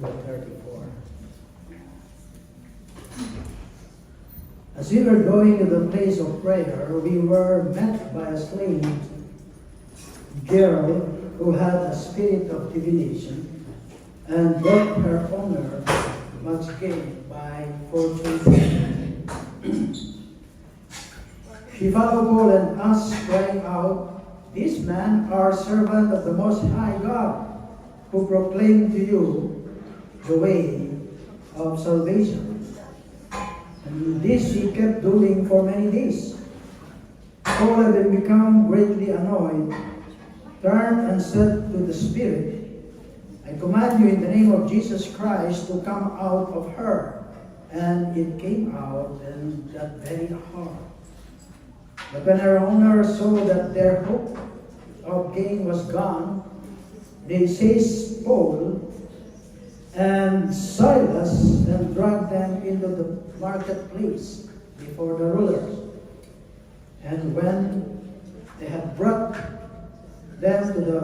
to 34. As we were going to the place of prayer, we were met by a slave girl who had a spirit of divination and brought her owner much gain by fortune. She followed Paul and us, crying out, "This man, our servant of the Most High God, who proclaimed to you the way of salvation." And this she kept doing for many days. Paul having become greatly annoyed, turned and said to the spirit, "I command you in the name of Jesus Christ to come out of her." And it came out in that very hour. But when her owner saw that their hope of gain was gone, they seized Paul and Silas and dragged them into the marketplace before the rulers. And when they had brought them to the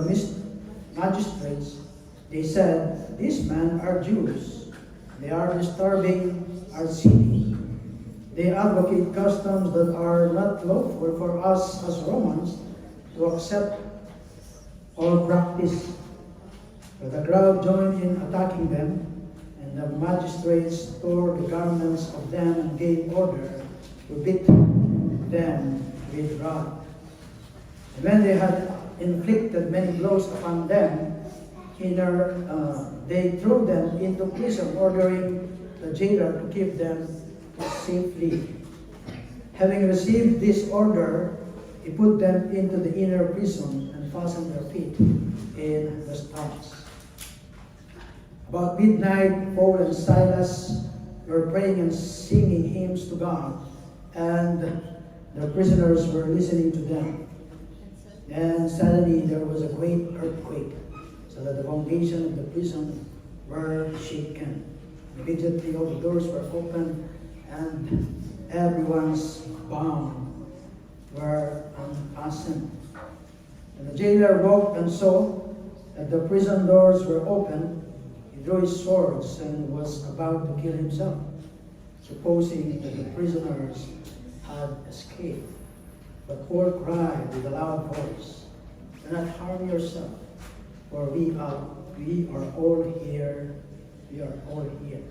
magistrates, they said, "These men are Jews. They are disturbing our city. They advocate customs that are not lawful for us as Romans to accept or practice." But the crowd joined in attacking them, and the magistrates tore the garments of them and gave order to beat them with rods. And when they had inflicted many blows upon them, they threw them into prison, ordering the jailer to keep them safely. Having received this order, he put them into the inner prison and fastened their feet in the stocks. About midnight, Paul and Silas were praying and singing hymns to God, and the prisoners were listening to them. And suddenly there was a great earthquake, so that the foundation of the prison were shaken. Immediately all the doors were opened, and everyone's bound were unfastened. And the jailer woke and saw that the prison doors were open. He drew his swords and was about to kill himself, supposing that the prisoners had escaped. But Paul cried with a loud voice, "Do not harm yourself, for we are all here. We are all here."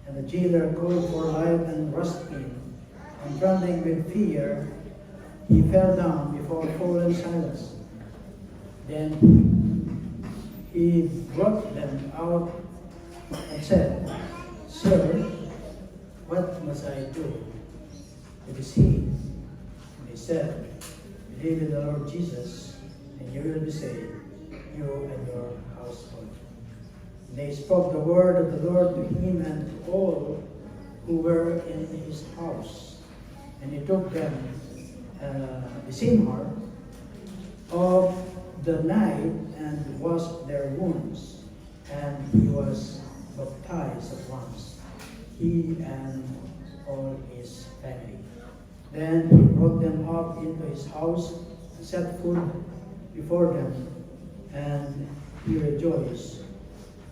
And the jailer called for light and rushed in, and trembling with fear, he fell down before Paul and Silas. Then he brought them out and said, "Sir, what must I do to be saved?" And they said, "Believe in the Lord Jesus, and you will be saved, you and your household." And they spoke the word of the Lord to him and to all who were in his house. And he took them the same hour of the night and washed their wounds, and he was baptized at once, he and all his family. Then he brought them up into his house and set food before them, and he rejoiced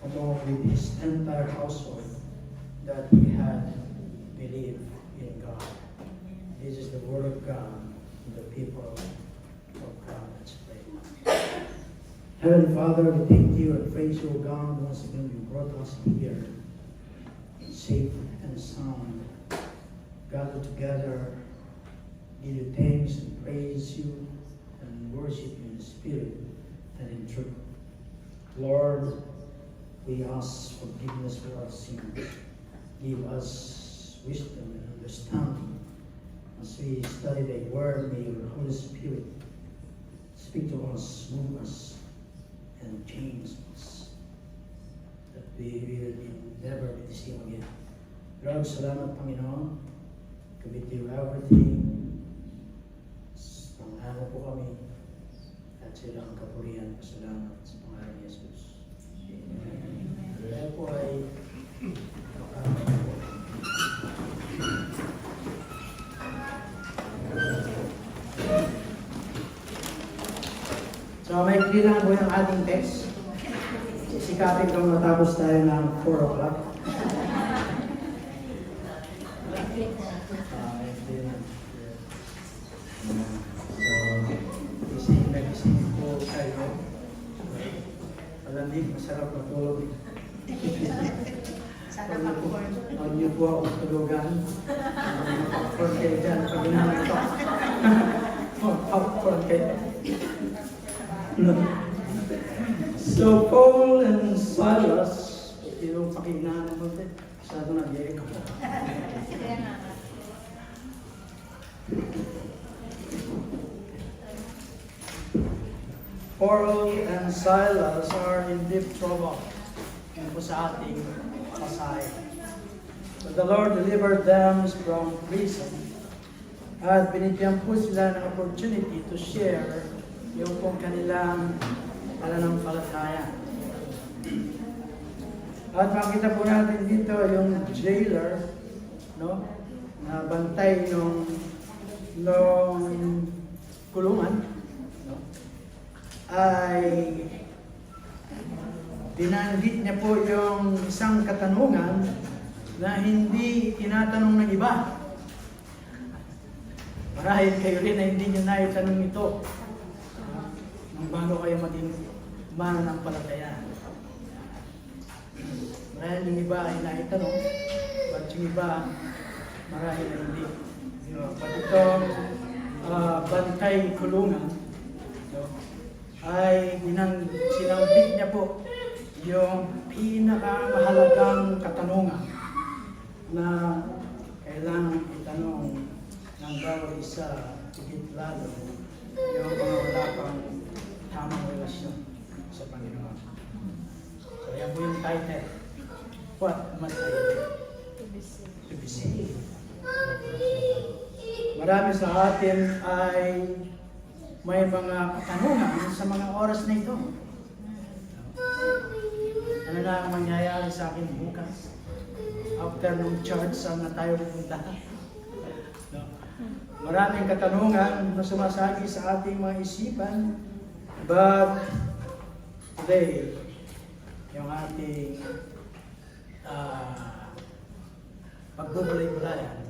along with his entire household that he had believed in God. This is the word of God to the people of God. Let's pray. Heavenly Father, we thank you and praise you, God. Once again, you brought us here, safe and sound, gathered together, give you thanks and praise you and worship you in spirit and in truth. Lord, we ask forgiveness for our sins. Give us wisdom and understanding as we study thy word. May your Holy Spirit speak to us, move us, and change us, that we will never be the same again. Lord, salamat Panginoon. Commit to you everything. Pangalan po kami at sila ang kapurihan. Salamat sa pangalan ni Jesus. Amen. Kaya po ay so may lang po yung ating text. sisikapin kung matapos tayo ng 4 o'clock. So, nagising po kayo. Alam din, masarap matulog. Sana popcorn. Huwag niyo po ako tulugan. Popcorn kayo dyan pag inaantok. Popcorn kayo. So, Paul and Silas, yung pakinggan naman din, masyado nag-i-echo. Kaya nga. Paul and Silas are in deep trouble. Yun po sa ating pasahe. But the Lord delivered them from prison. At binigyan po sila ng opportunity to share yung pong kanilang pananampalataya. At makita po natin dito yung jailer, no, na bantay nung kulungan, no, ay binanggit niya po yung isang katanungan na hindi tinatanong ng iba. Marahil kayo rin na hindi nyo naitanong ito nung bago kayo maging mananampalataya. Marahil yung iba ay naitanong, but yung iba marahil na hindi. But itong bantay kulungan, ay sinambit niya po yung pinakamahalagang katanungan na kailangan itanong ng bawat isa higit lalo yung mga wala pang tamang relasyon sa Panginoon. So yan po yung title. What must I do to be saved? Marami sa atin ay may mga katanungan sa mga oras na ito. Ano na ang mangyayari sa akin bukas? After nung church, saan na tayo pupunta? No. Maraming katanungan na sumasagi sa ating mga isipan. But today, yung ating pagbubulay-bulayan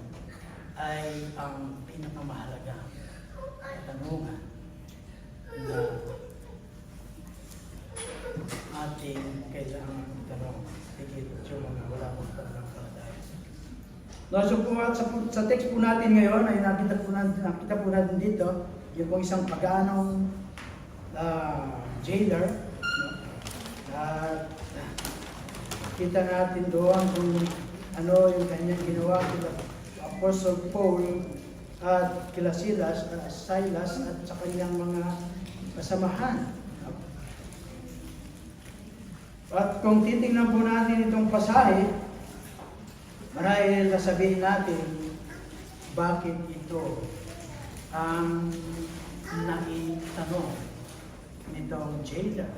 ay ang pinakamahalaga katanungan na ating kailangan itanong higit yung mga wala pong pananampalataya. No, so sa text po natin ngayon ay nakita po natin dito yung pong isang paganong jailer, no? At kita natin doon kung ano yung kanyang ginawa kila Apostle Paul at kila Silas at sa kanyang mga kasamahan. At kung titingnan po natin itong pasahe, marahil sasabihin natin bakit ito ang naitanong nitong jailer.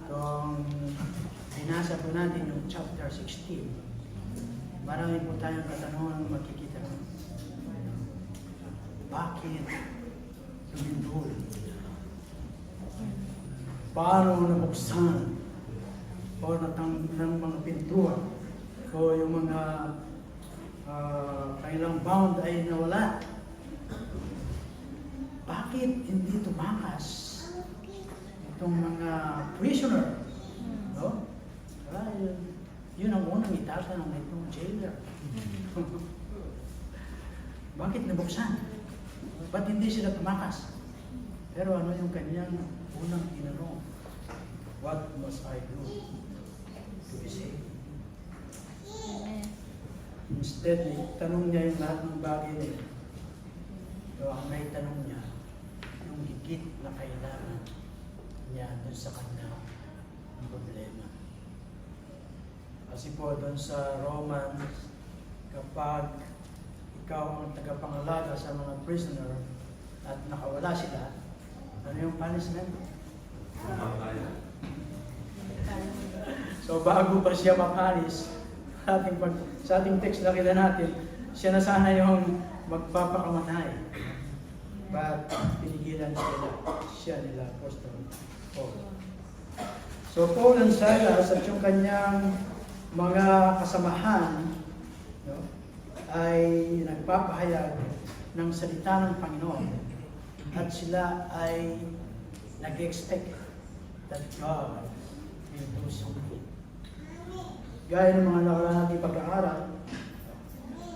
Kung binasa po natin yung chapter 16, marami po tayong katanungan makikita. Bakit lumindol? Paano nabuksan? O ng mga pintuan? O yung mga kailang bound ay nawala? Bakit hindi tumakas itong mga prisoner? No? Yun ang unang itatanong ng itong jailer. Bakit nabuksan? Ba't hindi sila tumakas? Pero ano yung kanyang unang tinanong? What must I do to be saved? Instead, tanong niya yung lahat ng bagay na yun. So, ang naitanong niya, yung higit na kailangan niya dun sa kanyang problema. Kasi po dun sa Romans, kapag ikaw ang tagapangalaga sa mga prisoner at nakawala sila, ano yung punishment? So bago pa siya mapanis, sa ating text na kita natin, siya na sana yung magpapakamatay. But pinigilan siya nila Apostle Paul. So Paul and Silas at yung kanyang mga kasamahan, no, ay nagpapahayag ng salita ng Panginoon at sila ay nag-expect that God will do something. Gaya ng mga nakaraan natin pag-aaral,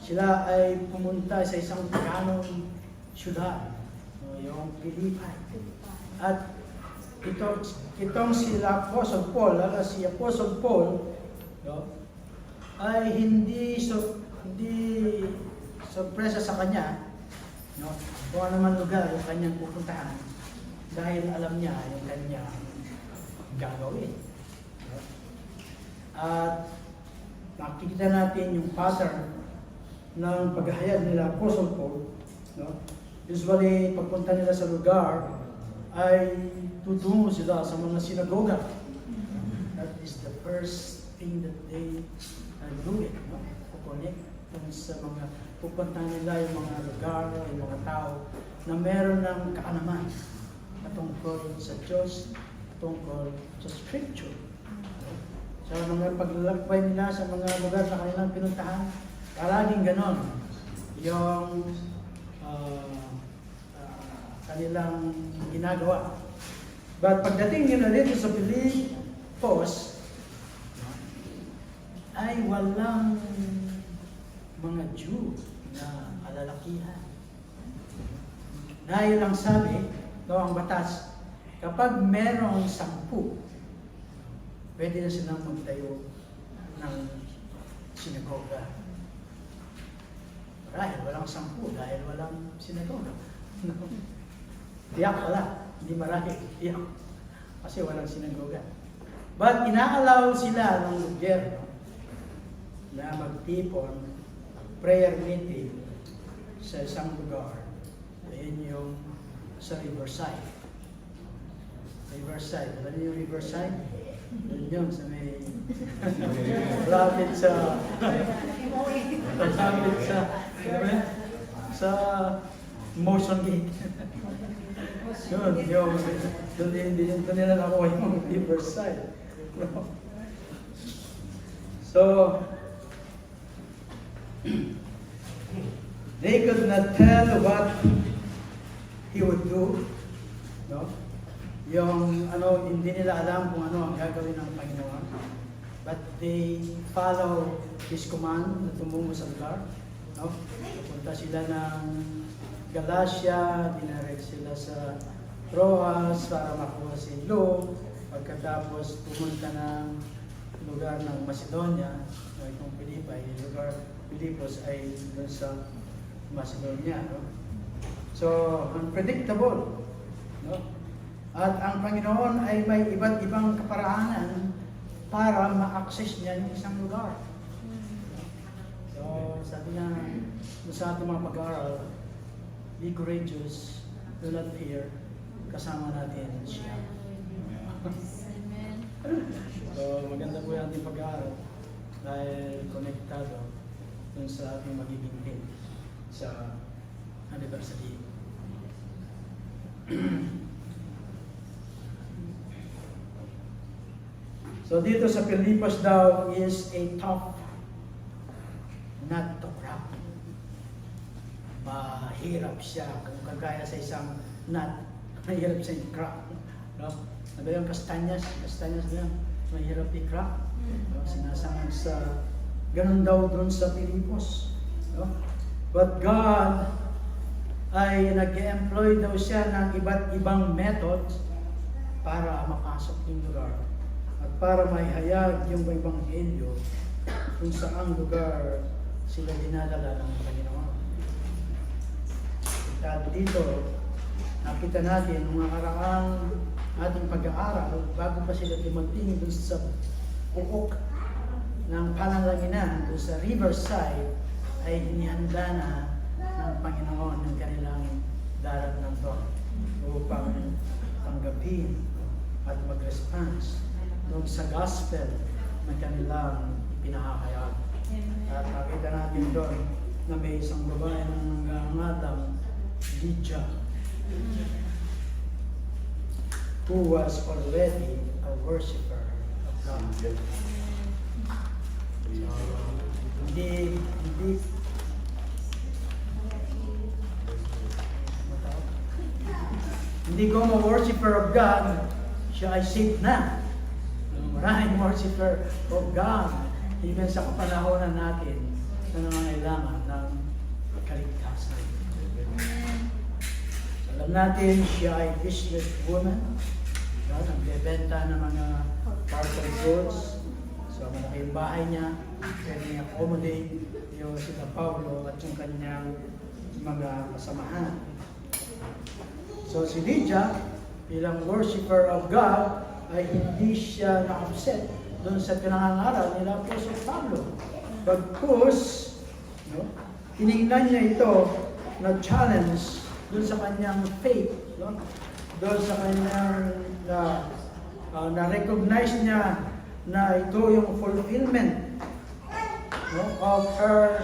sila ay pumunta sa isang paganong syudad, no, yung Pilipay. At itong sila Apostle Paul, si Apostle Paul, no, ay hindi sorpresa sa kanya, no, kung ano man lugar yung kanyang pupuntahan dahil alam niya yung kanyang gagawin. No? At makikita natin yung pattern ng paghahayag nila Apostle Paul. No? Usually, pagpunta nila sa lugar, ay tutungo sila sa mga sinagoga. That is the first thing that they are doing. No? Kukonek sa mga pupunta nila yung mga lugar, yung mga tao na meron ng kaalaman patungkol sa Diyos, patungkol sa Scripture. Sa mga paglalakbay nila sa mga lugar na kanilang pinuntahan, palaging ganon yung kanilang ginagawa. But pagdating nila dito sa Pilipos, ay walang mga Jew na alalakihan. Dahil ang sabi, ang batas, kapag merong 10, pwede na silang magtayo ng sinagoga. Dahil walang 10, dahil walang sinagoga. Tiyak wala, hindi marami, tiyak. Kasi walang sinagoga. But inaalaw sila ng gobyerno na magtipon, prayer meeting sa isang lugar. Ayun yung sa Riverside. Riverside. Alam niyo yung Riverside? Doon yun sa may lapit sa Motion Gate. Yun, doon nila nakuha yung Riverside. So, they could not tell what he would do. No? Yung hindi nila alam kung ano ang gagawin ng Panginoon. But they follow His command na tumungo sa lugar. No? Punta sila ng Galacia, dinarect sila sa Troas para makuha si Luke. Pagkatapos pumunta ng lugar ng Macedonia, itong Pilipay, yung lugar Pilipos ay doon sa Macedonia. No? So, unpredictable. No? At ang Panginoon ay may iba't ibang kaparaanan para ma-access niya yung isang lugar. So, sabi niya, sa ating mga pag-aaral, be courageous, do not fear, kasama natin siya. So, maganda po yung ating pag-aaral dahil konektado dun sa ating magiging team sa anniversary. So dito sa Pilipos daw is a tough nut to crack. Mahirap siya kung kagaya sa isang nut, mahirap siya i-crack. No? Ano yung kastanyas na mahirap i-crack. No? Sinasangag sa ganun daw doon sa Pilipos. No? But God ay nag-employ daw siya ng iba't ibang method para makasok yung lugar at para maihayag yung Ebanghelyo kung saang lugar sila dinadala ng Panginoon. At dito, nakita natin mga karaang ating pag-aaral bago pa sila dumating dun sa puok ng pananlanginan dun sa Riverside ay hinihanda na ng Panginoon ng kanilang daratnan doon upang tanggapin at mag-response doon sa gospel na kanilang pinahahayag. At nakita natin doon na may isang babae ng nangangatang Lydia who was already a worshiper God. Hindi ko ma-worshiper of God, siya ay saved na. Maraming worshiper of God, even sa kapanahonan natin, na nangangailangan ng kaligtasan. Alam natin, siya ay business woman. Nagbebenta ng mga parcel goods. So, malaki yung bahay niya. Pwede niya accommodate yung sila Pablo at yung kanyang mga kasamahan. So, si Lydia, bilang worshiper of God, ay hindi siya na-upset doon sa pinangangaral nila Apostle Pablo. Bagkus, tinignan niya ito na challenge doon sa kanyang faith, doon sa kanyang na-recognize niya na ito yung fulfillment of her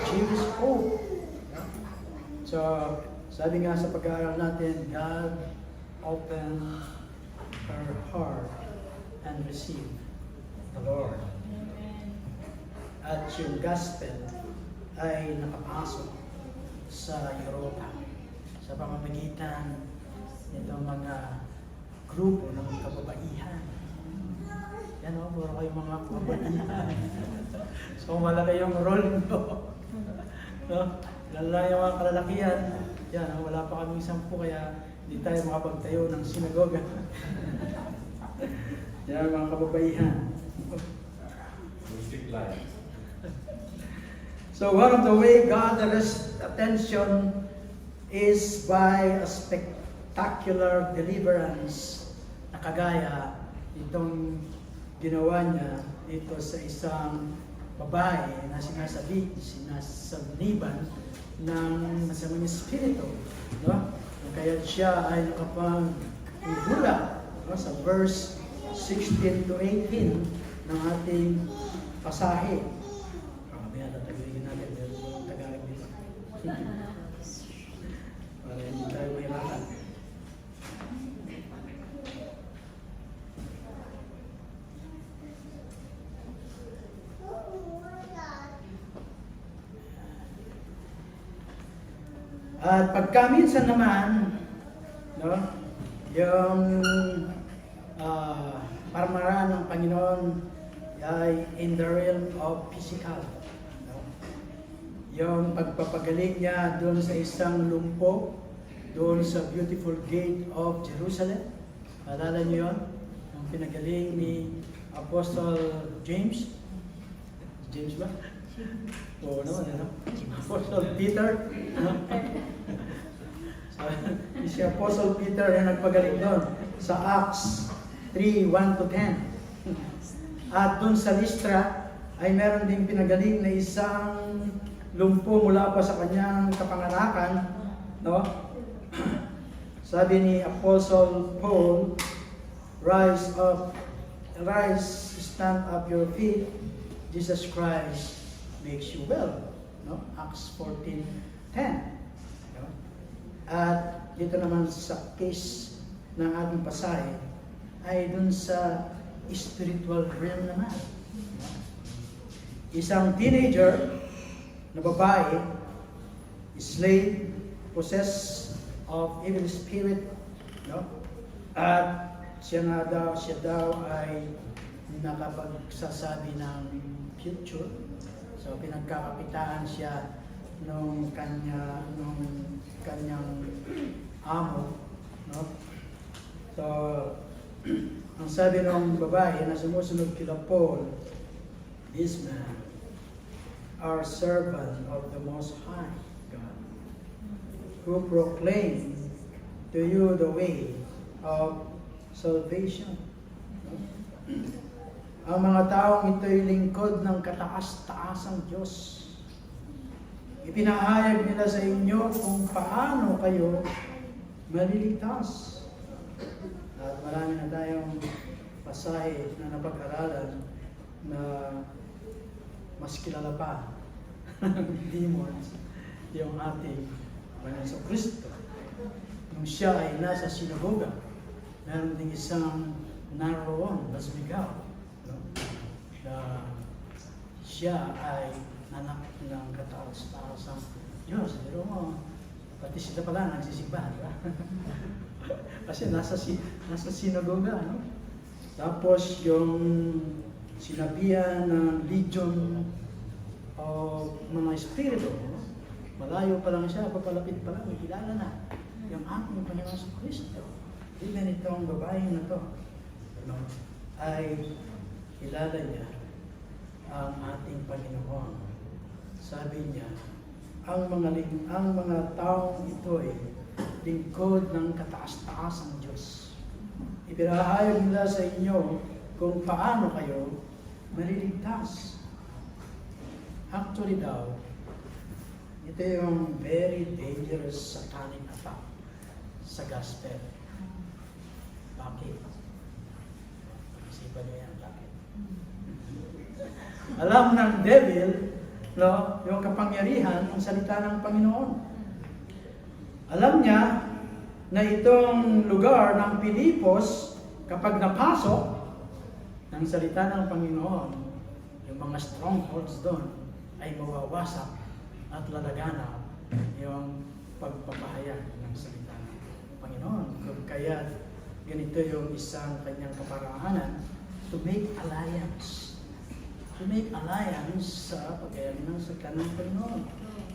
Jewish hope. So, sabi nga sa pag-aaral natin, God opened her heart and received the Lord. At yung gospel ay nakapasok sa Europa sa pamamagitan nitong mga grupo ng kababaihan. Yan o, puro kayong mga kababaihan. So, malaki yung role nyo. Lalo yung mga kalalakihan. Yan, wala pa kaming 10, kaya hindi tayo makapagtayo ng sinagoga. Yan, mga kababaihan. So, one of the way God arrests attention is by a spectacular deliverance na kagaya itong ginawa niya dito sa isang babae na sinasaniban ng masamang espiritu. Kaya siya ay nakapag-hula sa verse 16 to 18 ng ating pasahe. Mamaya tatagawin natin, pero yung Tagalog dito. Para hindi tayo mahirapan. At pagkaminsan naman, yung paramaran ng Panginoon ay in the realm of physical. Yung pagpapagaling niya doon sa isang lumpo, doon sa beautiful gate of Jerusalem. Alala niyo yun? Yung pinagaling ni Apostle James. James ba? Oo naman, Apostle Peter. Si Apostle Peter yung nagpagaling doon sa Acts 3:1 to 10. At doon sa Lystra ay meron ding pinagaling na isang lumpo mula pa sa kanyang kapanganakan, Sabi ni Apostle Paul, rise, stand up your feet, Jesus Christ makes you well. Acts 14:10. At dito naman sa case ng ating pasahe ay dun sa spiritual realm naman. Isang teenager na babae, slave, possessed of evil spirit, at siya daw ay nakapagsasabi ng future. So pinagkakapitaan siya nung kanyang amo, So ang sabi ng babae na sumusunod kila Paul, this man, our servant of the Most High God, who proclaimed to you the way of salvation. Ang mga taong ito'y lingkod ng kataas-taasang Diyos. Ipinahayag nila sa inyo kung paano kayo maliligtas. At marami na tayong pasahe na napag-aralan na mas kilala pa ng demons yung ating Panginoon Kristo. Nung siya ay nasa sinagoga, meron ding isang naroon, nasbigaw. siya ay anak ng kataas-taasang Diyos. Pero pati sila pala nagsisimba, di ba? Kasi nasa sinagoga, no? Tapos yung sinabihan ng legion o mga espiritu, no? Malayo pa lang siya, papalapit pa lang, kilala na yung aking Panginoon sa Kristo. Even itong babae na to, no, ay kilala niya ang ating Panginoon. Sabi niya, ang mga taong ito ay lingkod ng kataas-taasang Diyos. Ipinahayag nila sa inyo kung paano kayo maliligtas. Actually daw, ito yung very dangerous satanic attack sa gospel. Bakit? Isipan niyo yan, bakit? Alam ng devil, no, yung kapangyarihan, ang salita ng Panginoon. Alam niya na itong lugar ng Pilipos, kapag napasok ng salita ng Panginoon, yung mga strongholds doon ay mawawasak at lalagana yung pagpapahayag ng salita ng Panginoon. Kaya ganito yung isang kanyang kaparaanan, to make alliance. To make alliance sa pagkayag ng salita ng Panginoon.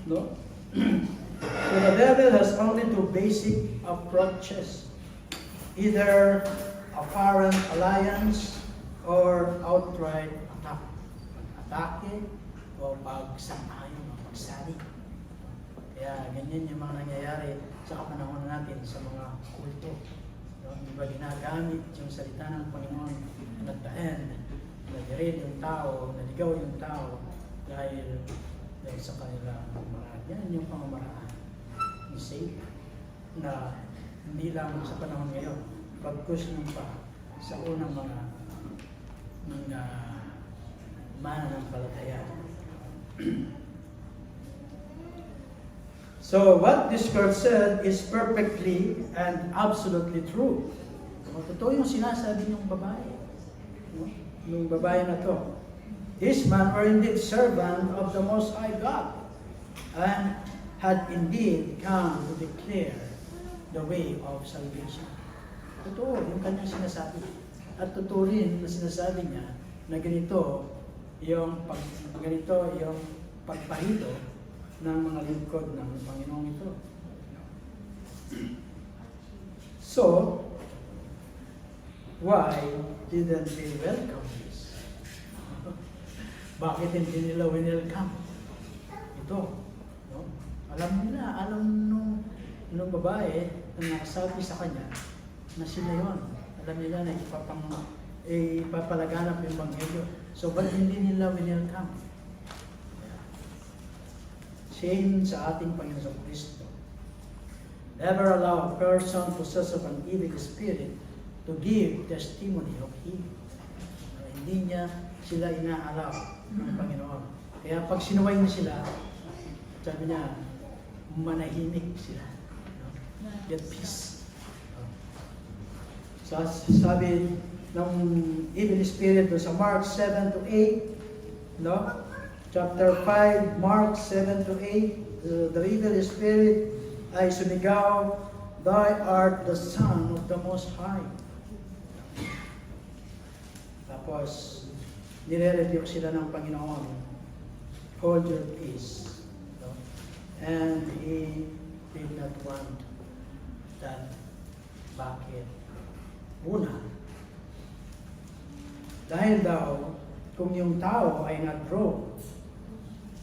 No? So the devil has only two basic approaches. Either apparent alliance or outright attack. Atake o pagsang-ayon o pagsali. Kaya ganyan yung mga nangyayari sa kapanahon natin sa mga kulto. No? Diba ginagamit yung salita ng Panginoon at the end, nadirin yung tao, naligaw yung tao dahil sa kanilang pamamaraan. Yan yung pamamaraan ni Satan na hindi lamang sa panahon ngayon, pagkus nung pa sa unang mga mananampalataya. So what this girl said is perfectly and absolutely true. Totoo yung sinasabi ng babae. No? Yung babae na to. This man were indeed servant of the Most High God, and had indeed come to declare the way of salvation. Totoo yung kanyang sinasabi. At totoo rin na sinasabi niya na ganito yung pagparito ng mga lingkod ng Panginoong ito. So, why didn't they welcome this? Bakit hindi nila welcome ito? No? Alam nung babae na nakasabi sa kanya na sila yun. Alam nila na ipapalaganap yung Ebanghelyo. So, ba't hindi nila welcome? Shame sa ating Panginoon sa Kristo. Never allow a person possessed of an evil spirit to give testimony of Him. Hindi niya sila inaalaw ng Panginoon. Kaya pag sinuway niya sila, sabi niya, manahimik sila. No? Get peace. So, sabi ng evil spirit sa Mark 7 to 8, no? Chapter 5, Mark 7 to 8, the evil spirit ay sumigaw, "Thou art the Son of the Most High." Tapos, nire-rebuke sila ng Panginoon, "Hold your peace." No? And He did not want that. Bakit? Una, dahil daw, kung yung tao ay na-draw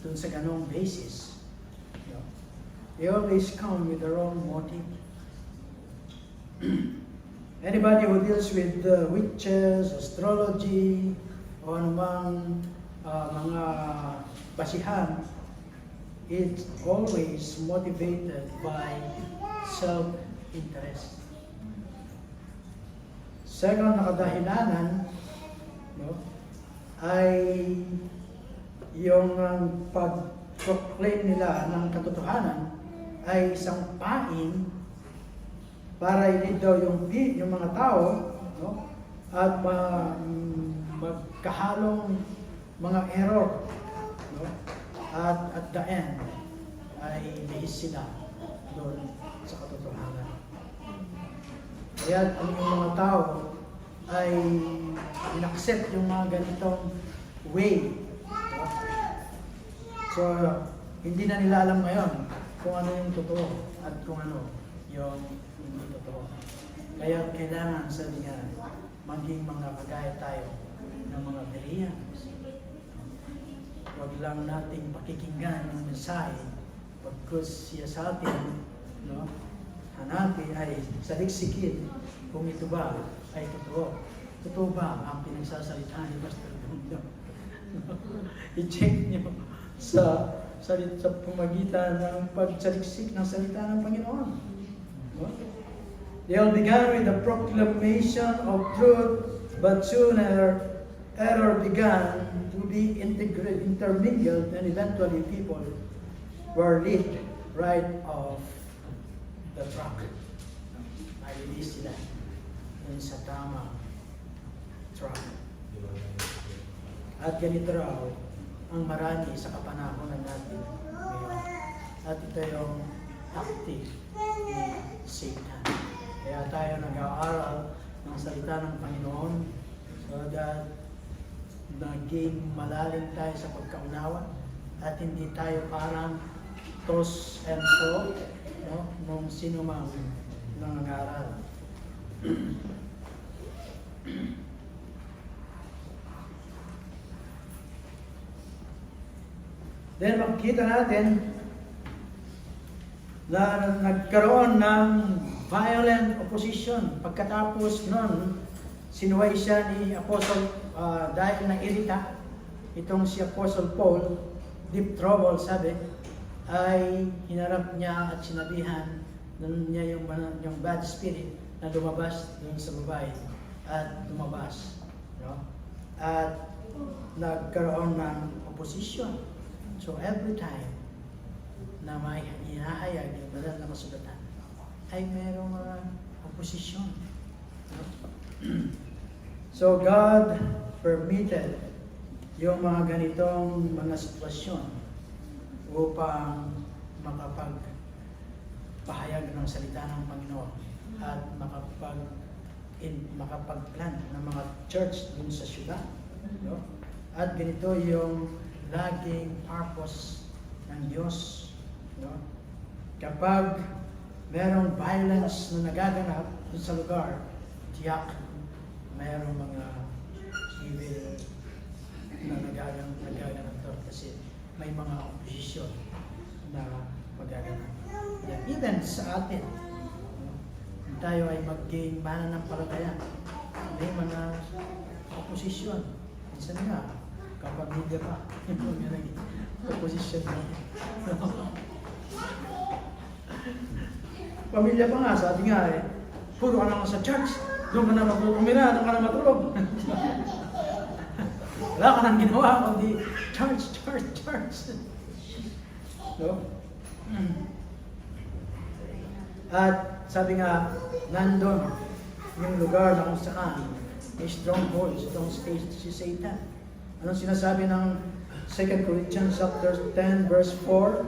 dun sa ganong basis, no, they always come with their own motive. Anybody who deals with witches, astrology, o anumang mga basihan, it's always motivated by self-interest. Second na kadahilanan, no, ay yung pag-proclaim nila ng katotohanan ay isang pain para i-lead daw yung mga tao, no, at magkahalong mga error No? At the end, ay lihis sila doon sa katotohanan. Kaya ang mga tao ay inaccept yung mga ganitong way. No? So, hindi na nila alam ngayon kung ano yung totoo at kung ano yung hindi totoo. Kaya kailangan, sabi nga, maging mga kagaya tayo ng mga Bereans. Huwag lang nating pakikinggan ng mensahe pagkus siya sa atin, no? Hanapin ay saliksikin kung ito ba ay totoo. Totoo ba ang pinagsasalita ni Pastor Dundo? I-check nyo sa pamagitan ng pagsaliksik ng salita ng Panginoon. No? They all began with the proclamation of truth, but soon error began to be intermingled, and eventually people were led right off the track. Nalilis sila dun sa tamang track. At ganito raw ang marami sa kapanahonan natin ngayon. At ito yung tactic ni Satan. Kaya tayo nag-aaral ng salita ng Panginoon so that naging malalim tayo sa pagkaunawa at hindi tayo parang toss and fro, no, nung sino mang nangangaral. Then makikita natin na nagkaroon ng violent opposition. Pagkatapos nun, sinuway siya ni Apostle dahil na-irita itong si Apostle Paul, deep trouble sabi, ay hinarap niya at sinabihan niya yung bad spirit na lumabas dun sa babae at lumabas. No? At nagkaroon ng opposition. So every time na may hinahayag yung banal na kasulatan, ay merong opposition. No? So God permitted yung mga ganitong mga sitwasyon upang makapagpahayag ng salita ng Panginoon at makapagplan ng mga church dun sa syudad. No? At ganito yung laging purpose ng Diyos. No? Kapag merong violence na nagaganap dun sa lugar, tiyak merong mga evil na nagaganap doon kasi may mga opposition na magaganap. Even sa atin, tayo ay maging mananampalataya. May mga opposition. Minsan nga, kapamilya pa. Opposition na. Pamilya pa nga, sabi nga puro ka naman sa church. Doon ka na matulumira, doon ka na matulog. Wala ka nang ginawa, kundi church. No? At sabi nga, nandun yung lugar na kung saan may strongholds, itong si Satan. Anong sinasabi ng 2 Corinthians chapter 10 verse 4?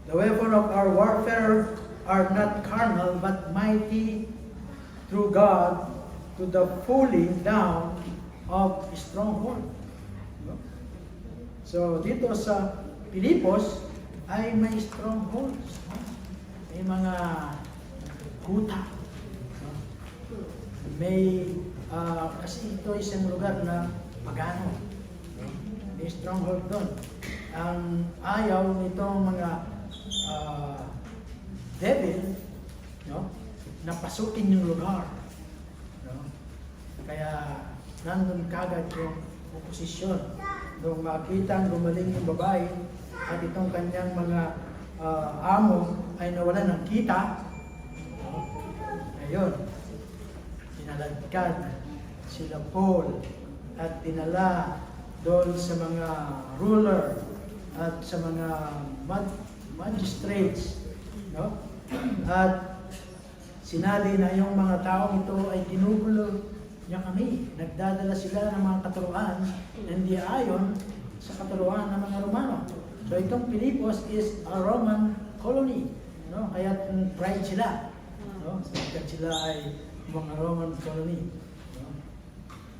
The weapon of our warfare are not carnal, but mighty through God to the pulling down of stronghold. No? So dito sa Pilipos ay may strongholds. No? May mga kuta. No? May kasi ito isang lugar na pagano. No? May stronghold doon. Ang ayaw nitong mga devil, no, napasukin yung lugar. No? Kaya nandun kagad yung oposisyon. Nung makita ang gumaling yung babae at itong kanyang mga amo ay nawalan ng kita, no? Ayun, pinalagkad sila Paul at dinala doon sa mga ruler at sa mga magistrates, no? At sinabi na yung mga taong ito ay ginugulo niya kami. Nagdadala sila ng mga katuruan na hindi ayon sa katuruan ng mga Romano. So itong Filipos is a Roman colony. No? Kaya pride sila. No? Sapagkat sila ay mga Roman colony. No?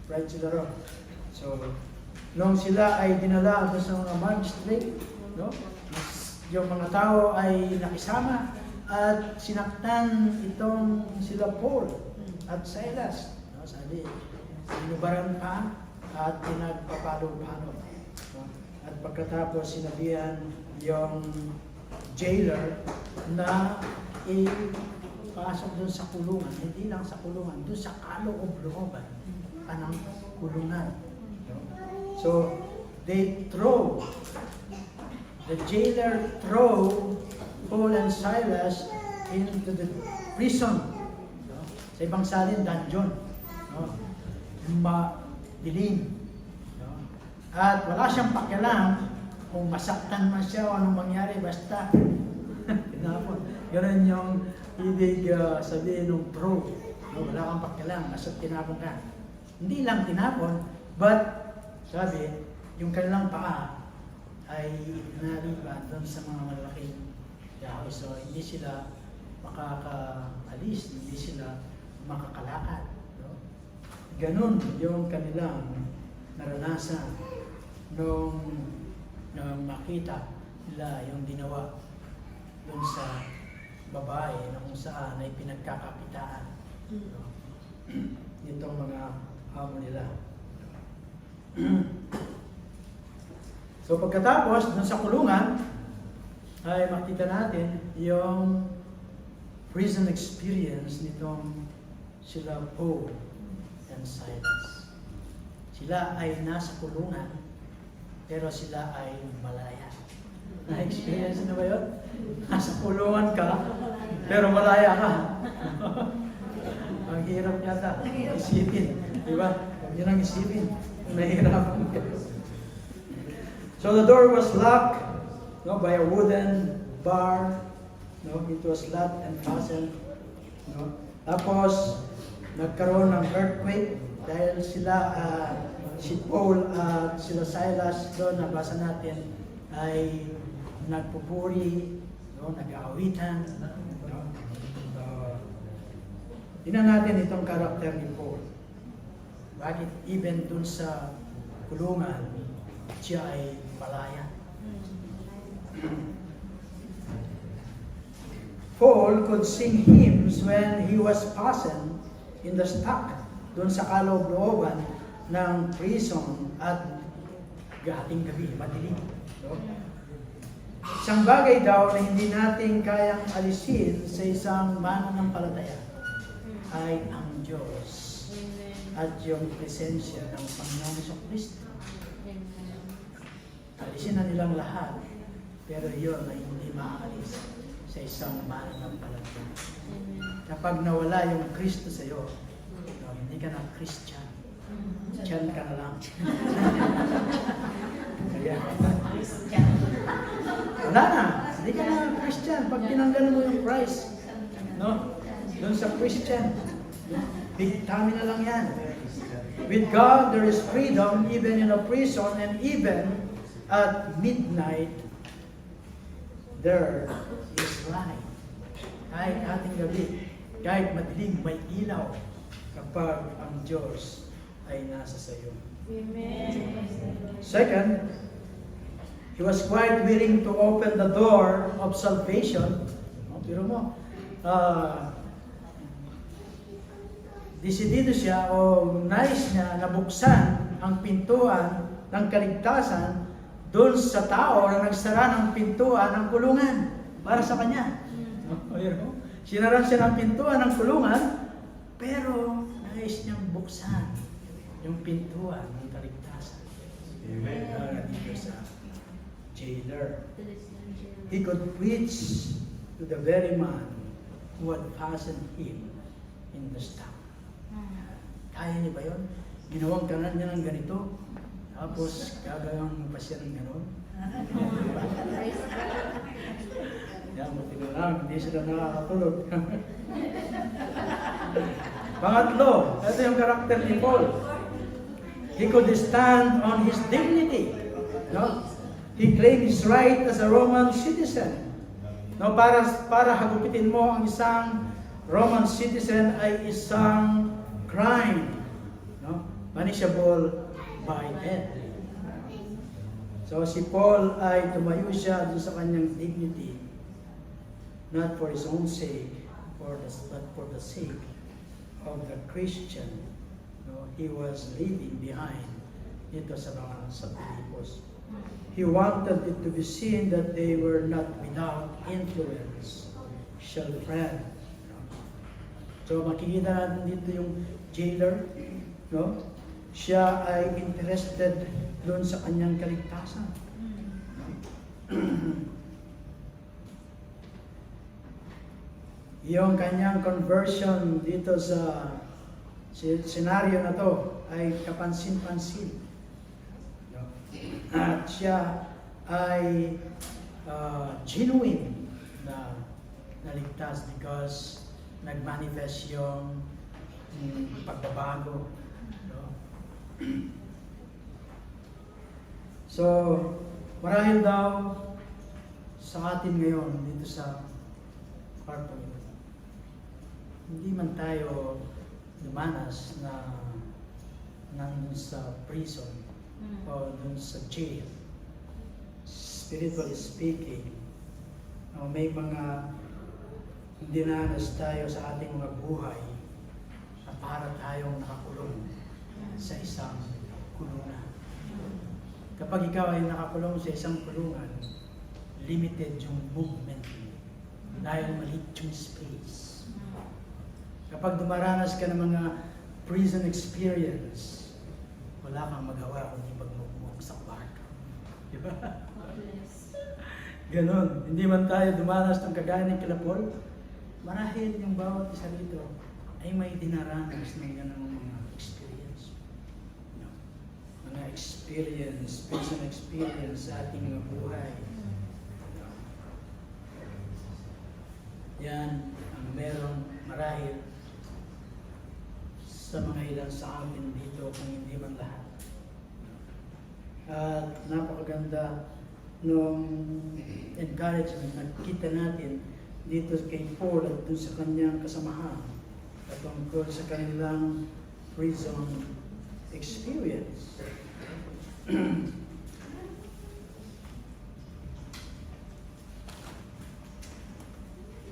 Pride sila ron. So, nung sila ay dinala doon sa mga magistrate, no? Yung mga tao ay nakisama at sinaktan itong sila Paul at Silas. No? Sabi, sinubaran pa at pinagpapalo-palo. No? At pagkatapos sinabihan yung jailer na ipasok doon sa kulungan, hindi lang sa kulungan, doon sa kaloob-looban ng kulungan. No? So, the jailer throw Paul and Silas into the prison. No? Sa ibang salin, dungeon. No? Madilim. No? At wala siyang pakialam kung masaktan man siya o anong mangyari, basta tinapon. Ganun yung ibig sabihin ng pro. No? Wala kang pakialam, basta tinapon ka. Hindi lang tinapon, but sabi, yung kanilang paa ay nalipat doon sa mga malaking kahoy. So, hindi sila makakaalis, hindi sila makakalakad. No? Ganun yung kanilang naranasan nung makita nila yung ginawa doon sa babae na kung saan ay pinagkakakitaan. No? Itong mga amo nila. So pagkatapos, dun sa kulungan, ay makita natin yung prison experience nitong sila Paul and Silas. Sila ay nasa kulungan, pero sila ay malaya. Na-experience na ba yun? Nasa kulungan ka, pero malaya ka. Ang hirap yata, isipin. Diba? Huwag nyo nang isipin. Nahihirapan ka. So the door was locked, no, by a wooden bar. No, it was locked and fastened. No. Tapos nagkaroon ng earthquake dahil sila, si Paul at sila Silas doon, nabasa natin, ay nagpupuri, no, nag-aawitan. No. Tingnan natin itong karakter ni Paul. Bakit even dun sa kulungan, siya ay malaya. Paul could sing hymns when he was fastened in the stock doon sa kaloob-looban ng prison at gating gabi, madilim. No? Isang bagay daw na hindi natin kayang alisin sa isang mananampalataya ay ang Diyos at yung presensya ng Panginoong Jesucristo. Alisin na nilang lahat, pero yun ay hindi maaalis sa isang mananampalataya. Kapag nawala yung Kristo sa iyo, hindi ka na Christian. Christian ka na lang. Kaya, wala na. Hindi ka na Christian. Pag tinanggal mo yung Christ, no? Doon sa Christian, big tummy na lang yan. With God, there is freedom even in a prison, and even at midnight, there is light. Kahit ating gabi, kahit madilim, may ilaw kapag ang Diyos ay nasa sa iyo. Second, he was quite willing to open the door of salvation. Pero mo, desidido siya o nais niya na buksan ang pintuan ng kaligtasan doon sa tao na nagsara ng pintuan ng kulungan para sa kanya. Sinaran siya ng pintuan ng kulungan, pero nais niyang buksan yung pintuan ng kaligtasan. Amen. Dito sa jailer. He could preach to the very man who had fastened him in the stock. Kaya niya ba yun? Ginawang kanan niya ng ganito, tapos gagawang mo pa siya ng gano'n. Yan, matino lang, hindi sila nakakatulog. Pangatlo, ito yung karakter ni Paul. He could stand on his dignity. No? He claimed his right as a Roman citizen. No, para hagupitin mo ang isang Roman citizen ay isang crime. No? Punishable by death. So si Paul ay tumayo siya dun sa kanyang dignity, not for his own sake, but for the sake of the Christian. No, he was leaving behind dito sa Pilipos. He wanted it to be seen that they were not without influence. Shall friend. So makikita natin dito yung jailer, no? Siya ay interested doon sa kanyang kaligtasan. Yung kanyang conversion dito sa senaryo na to ay kapansin-pansin. At siya ay genuine na naligtas because nagmanifest yung pagbabago. No? So, marahil daw sa atin ngayon dito sa kwarto ito, hindi man tayo dumanas na nandun sa prison o dun sa jail. Spiritually speaking, may mga dinanas tayo sa ating mga buhay na para tayong nakakulong sa isang kulungan. Kapag ikaw ay nakakulong sa isang kulungan, limited yung movement dahil maliit yung space. Kapag dumaranas ka ng mga prison experience, wala kang magawa kundi magmumuk sa kwarto. Diba? Ganon. Hindi man tayo dumanas ng kagaya ng Kilapol, marahil yung bawat isa rito ay may dinaranas ng ganang mga experience. No. Mga experience, prison experience sa ating mga buhay. No. Yan ang meron marahil sa mga ilan sa amin dito kung hindi man lahat. At napakaganda nung encouragement na kita natin dito kay Paul at dun sa kanyang kasamahan at tungkol sa kanilang prison experience.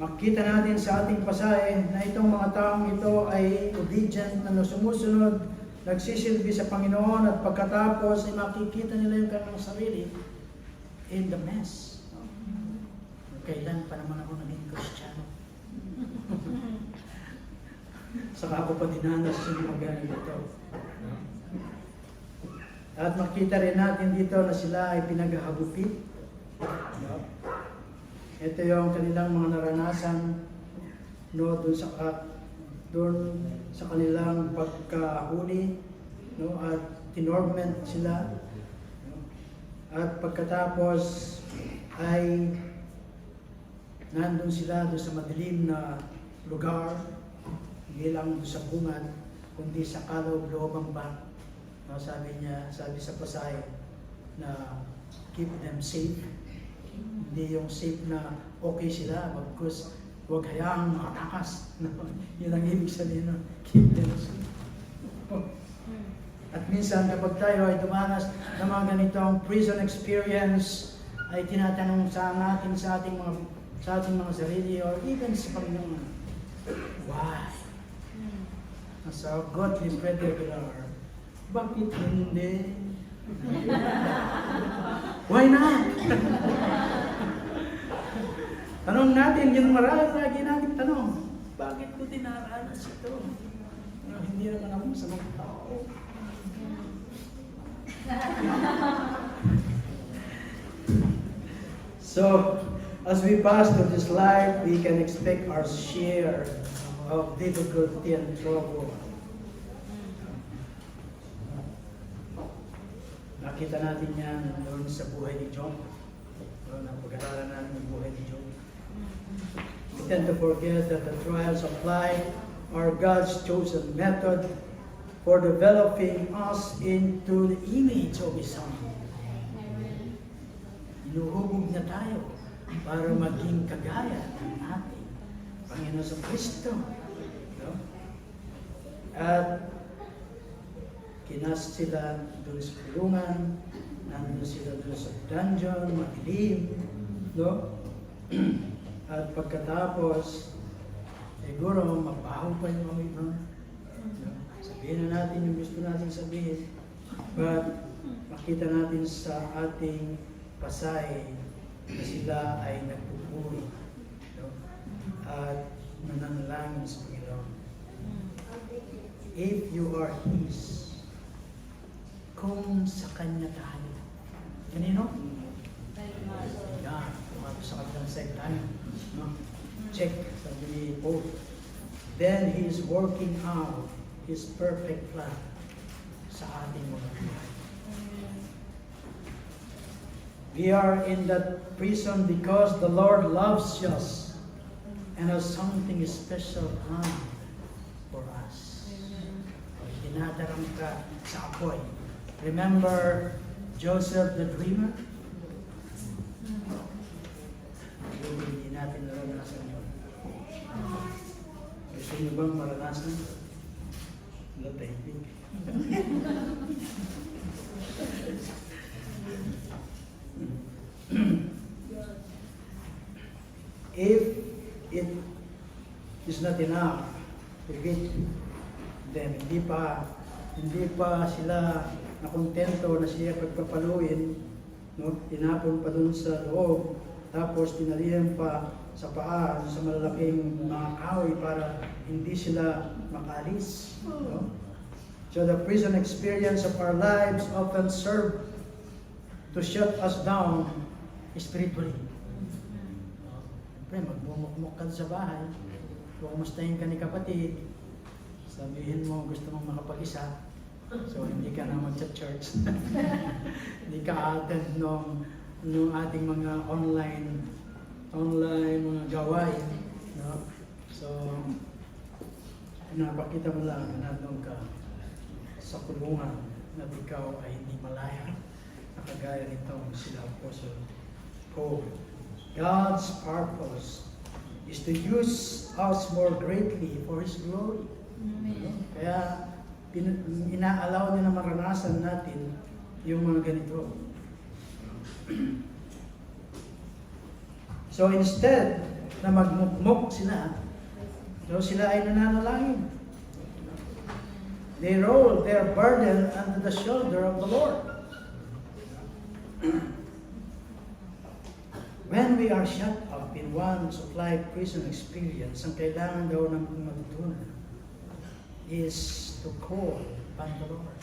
Makita natin sa ating pasahe na itong mga taong ito ay obedient na sumusunod, nagsisilbi sa Panginoon at pagkatapos ay makikita nila yung kanilang sarili in the mess. Kailan pa naman ako naging Kristiyano? Saka ako pa dinanas yung mga ganito. At makita rin natin dito na sila ay pinaghahagupit. Ito yung kanilang mga naranasan doon sa kanilang pagkahuli, no, at tinorment sila. No, at pagkatapos ay nandun sila doon sa madilim na lugar, hindi lang doon sa bungad, kundi sa kaloob-loobang ba. No, sabi sa pasahe na keep them safe. Hindi yung safe na okay sila, bagkus huwag hayaang makatakas. Yun ang ibig sabihin nun, keep them safe. At minsan kapag tayo ay dumanas ng mga ganitong prison experience, ay tinatanong sa natin sa ating mga sarili or even sa Panginoon, why? As our godly brother we are, bakit hindi? Why not? Tanong natin, yung marahil lagi natin tanong, bakit ko dinaranas ito? Hindi naman ako sa mga tao. So, as we pass through this life, we can expect our share of difficulty and trouble. Nakita natin yan doon sa buhay ni Job. Doon ang pag-aaralan natin ng buhay ni Job. We tend to forget that the trials of life are God's chosen method for developing us into the image of His Son. Inuhubog niya tayo para maging kagaya ng ating Panginoon sa Kristo. No? At kinas sila doon sa kulungan, nandun sila doon sa dungeon, madilim, no? At pagkatapos, siguro mabaho pa yung mga iba. No? Sabihin na natin yung gusto natin sabihin, but makita natin sa ating pasahe na sila ay nagpupuri, no? At nananalangin sa Panginoon. If you are His, kung sa Kanya tayo. Kanino? Yan, tumato sa kabilang side tayo. No? Check, sabi ni Paul. Then He is working out His perfect plan sa ating mga buhay. We are in that prison because the Lord loves us and has something special planned for us. Dinadaram ka sa apoy. Remember Joseph the dreamer? Hindi natin naranasan yun. Gusto niyo bang maranasan? Wala tayo. If it is not enough to get them, hindi pa sila nakontento na siya pagpapaluin, no? Tinapon pa dun sa loob, tapos tinalihan pa sa paa sa malalaking mga kahoy para hindi sila makalis, no? So the prison experience of our lives often serve to shut us down spiritually. Siyempre, magmumukmuk ka sa bahay, kumustahin ka ni kapatid, sabihin mo gusto mong makapag-isa, so hindi ka na mag-church. Hindi ka attend nung ating mga online mga gawain, no? So, napakita mo lang na nandun ka sa kulungan na ikaw ay hindi malaya na kagaya nitong sila Apostle Paul. God's purpose is to use us more greatly for His glory. No? Kaya inaalaw niya na maranasan natin yung mga ganito. So instead na magmukmok sila, so sila ay nananalangin. They roll their burden under the shoulder of the Lord. When we are shut up in one supply prison experience, ang kailangan daw ng matutunan is to call upon the Lord.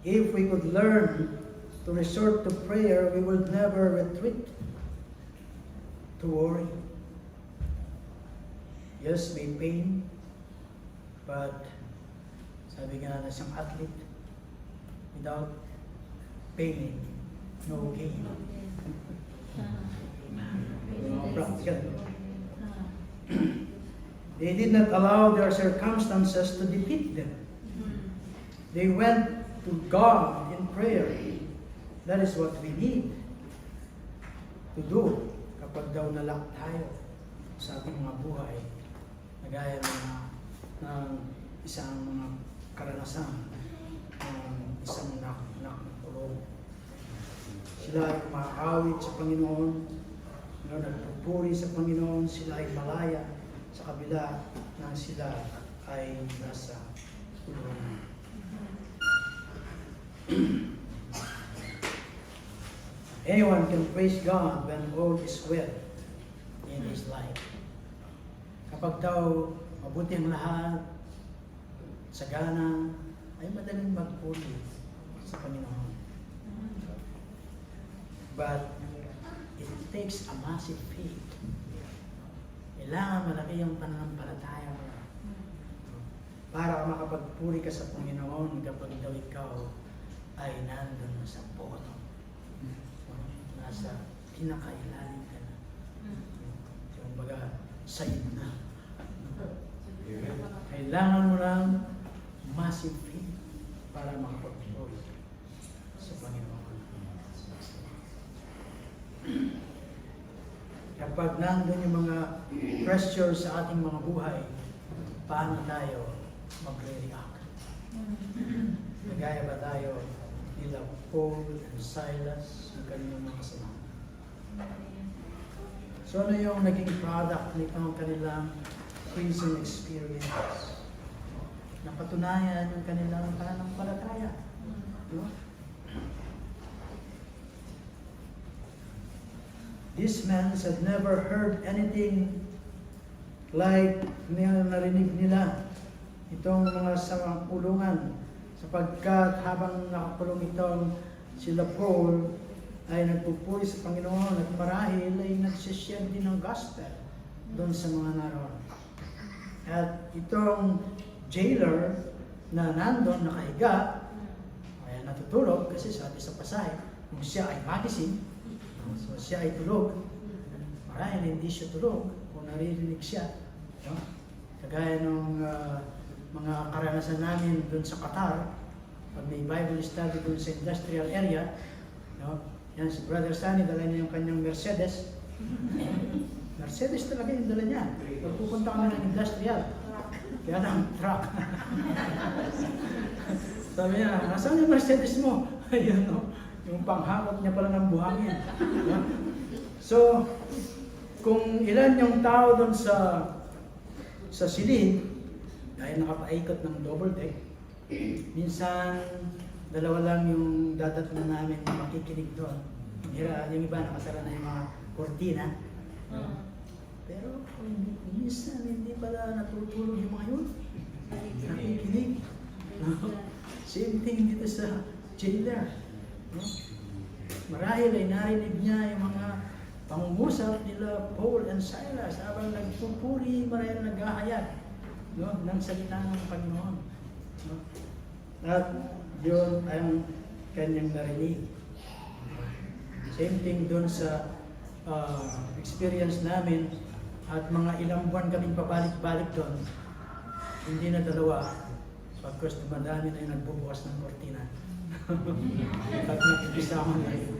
If we would learn to resort to prayer, we would never retreat to worry. Yes, may pain, but sabi nga na isang athlete, without pain, no gain. Practical. They did not allow their circumstances to defeat them. They went to God in prayer. That is what we need to do kapag daw nalak tayo sa ating mga buhay, nagaya ng isang mga karanasan ng isang nakulong. Sila ay kumakawit sa Panginoon, nagpupuri sa Panginoon, sila ay malaya sa kabila na sila ay nasa kulungan. Anyone can praise God when all is well in his life. Kapag daw mabuti ang lahat, sagana, ay madaling magpuri sa Panginoon. But it takes a massive faith. Kailangan malaki yung pananampalataya mo para makapagpuri ka sa Panginoon kapag daw ikaw ay nandun sa bottom. Nasa pinakailalim ka na. kumbaga, sa'yo na. Kailangan mo lang massive faith para makapag-flow sa Panginoon. Kapag nandun yung mga pressure sa ating mga buhay, paano tayo magre-react? Nagaya ba tayo nila Paul and Silas, yung kanilang mga kasama? So ano yung naging product nitong kanilang prison experience? Napatunayan yung kanilang pananampalataya. No? These men had never heard anything like narinig nila itong mga samang kulungan, sapagkat habang nakakulong itong sila Paul ay nagpupuri sa Panginoon at marahil ay nagsishare din ng gospel doon sa mga naroon. At itong jailer na nandun nakahiga ay natutulog kasi sabi sa pasahe, kung siya ay magising, so siya ay tulog, marahil hindi siya tulog kung naririnig siya. No? Kagaya ng mga karanasan namin doon sa Qatar, pag may Bible study doon sa industrial area, no? Yan si Brother Sunny, dala niya yung kanyang Mercedes. Mercedes talaga yung dala niya. Pag pupunta kami ng industrial, kaya ng truck. Sabi niya, nasaan yung Mercedes mo? Ayun, no? Yung panghakot niya pala ng buhangin. So, kung ilan yung tao doon sa silid, dahil nakapaikot ng double deck, minsan dalawa lang yung dadatnan namin na makikinig doon. Yung iba nakasara na yung mga kortina. Pero minsan hindi pala natutulog yung mga yun. Nakikinig. Same thing dito sa jailer. No? Marahil ay narinig niya yung mga pangungusap nila Paul and Silas habang nagpupuri, marahil naghahayag, no, ng salita ng Panginoon. No? At yun ang kanyang narinig. Same thing doon sa experience namin at mga ilang buwan kaming pabalik-balik doon. Hindi na dalawa, pagkos dumadami na yung nagbubukas ng kortina. At nakikisama na yun.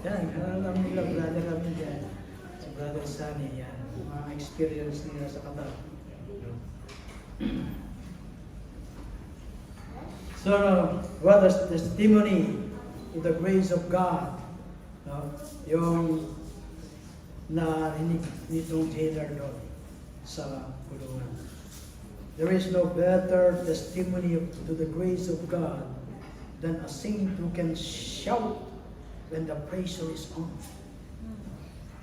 Yan, alam nila brother kami dyan. Si Brother Sunny, yan. Mga experience nila sa Qatar. So, what is testimony to the grace of God? No? Yung narinig nitong jailer doon sa kulungan. There is no better testimony to the grace of God than a saint who can shout when the pressure is on.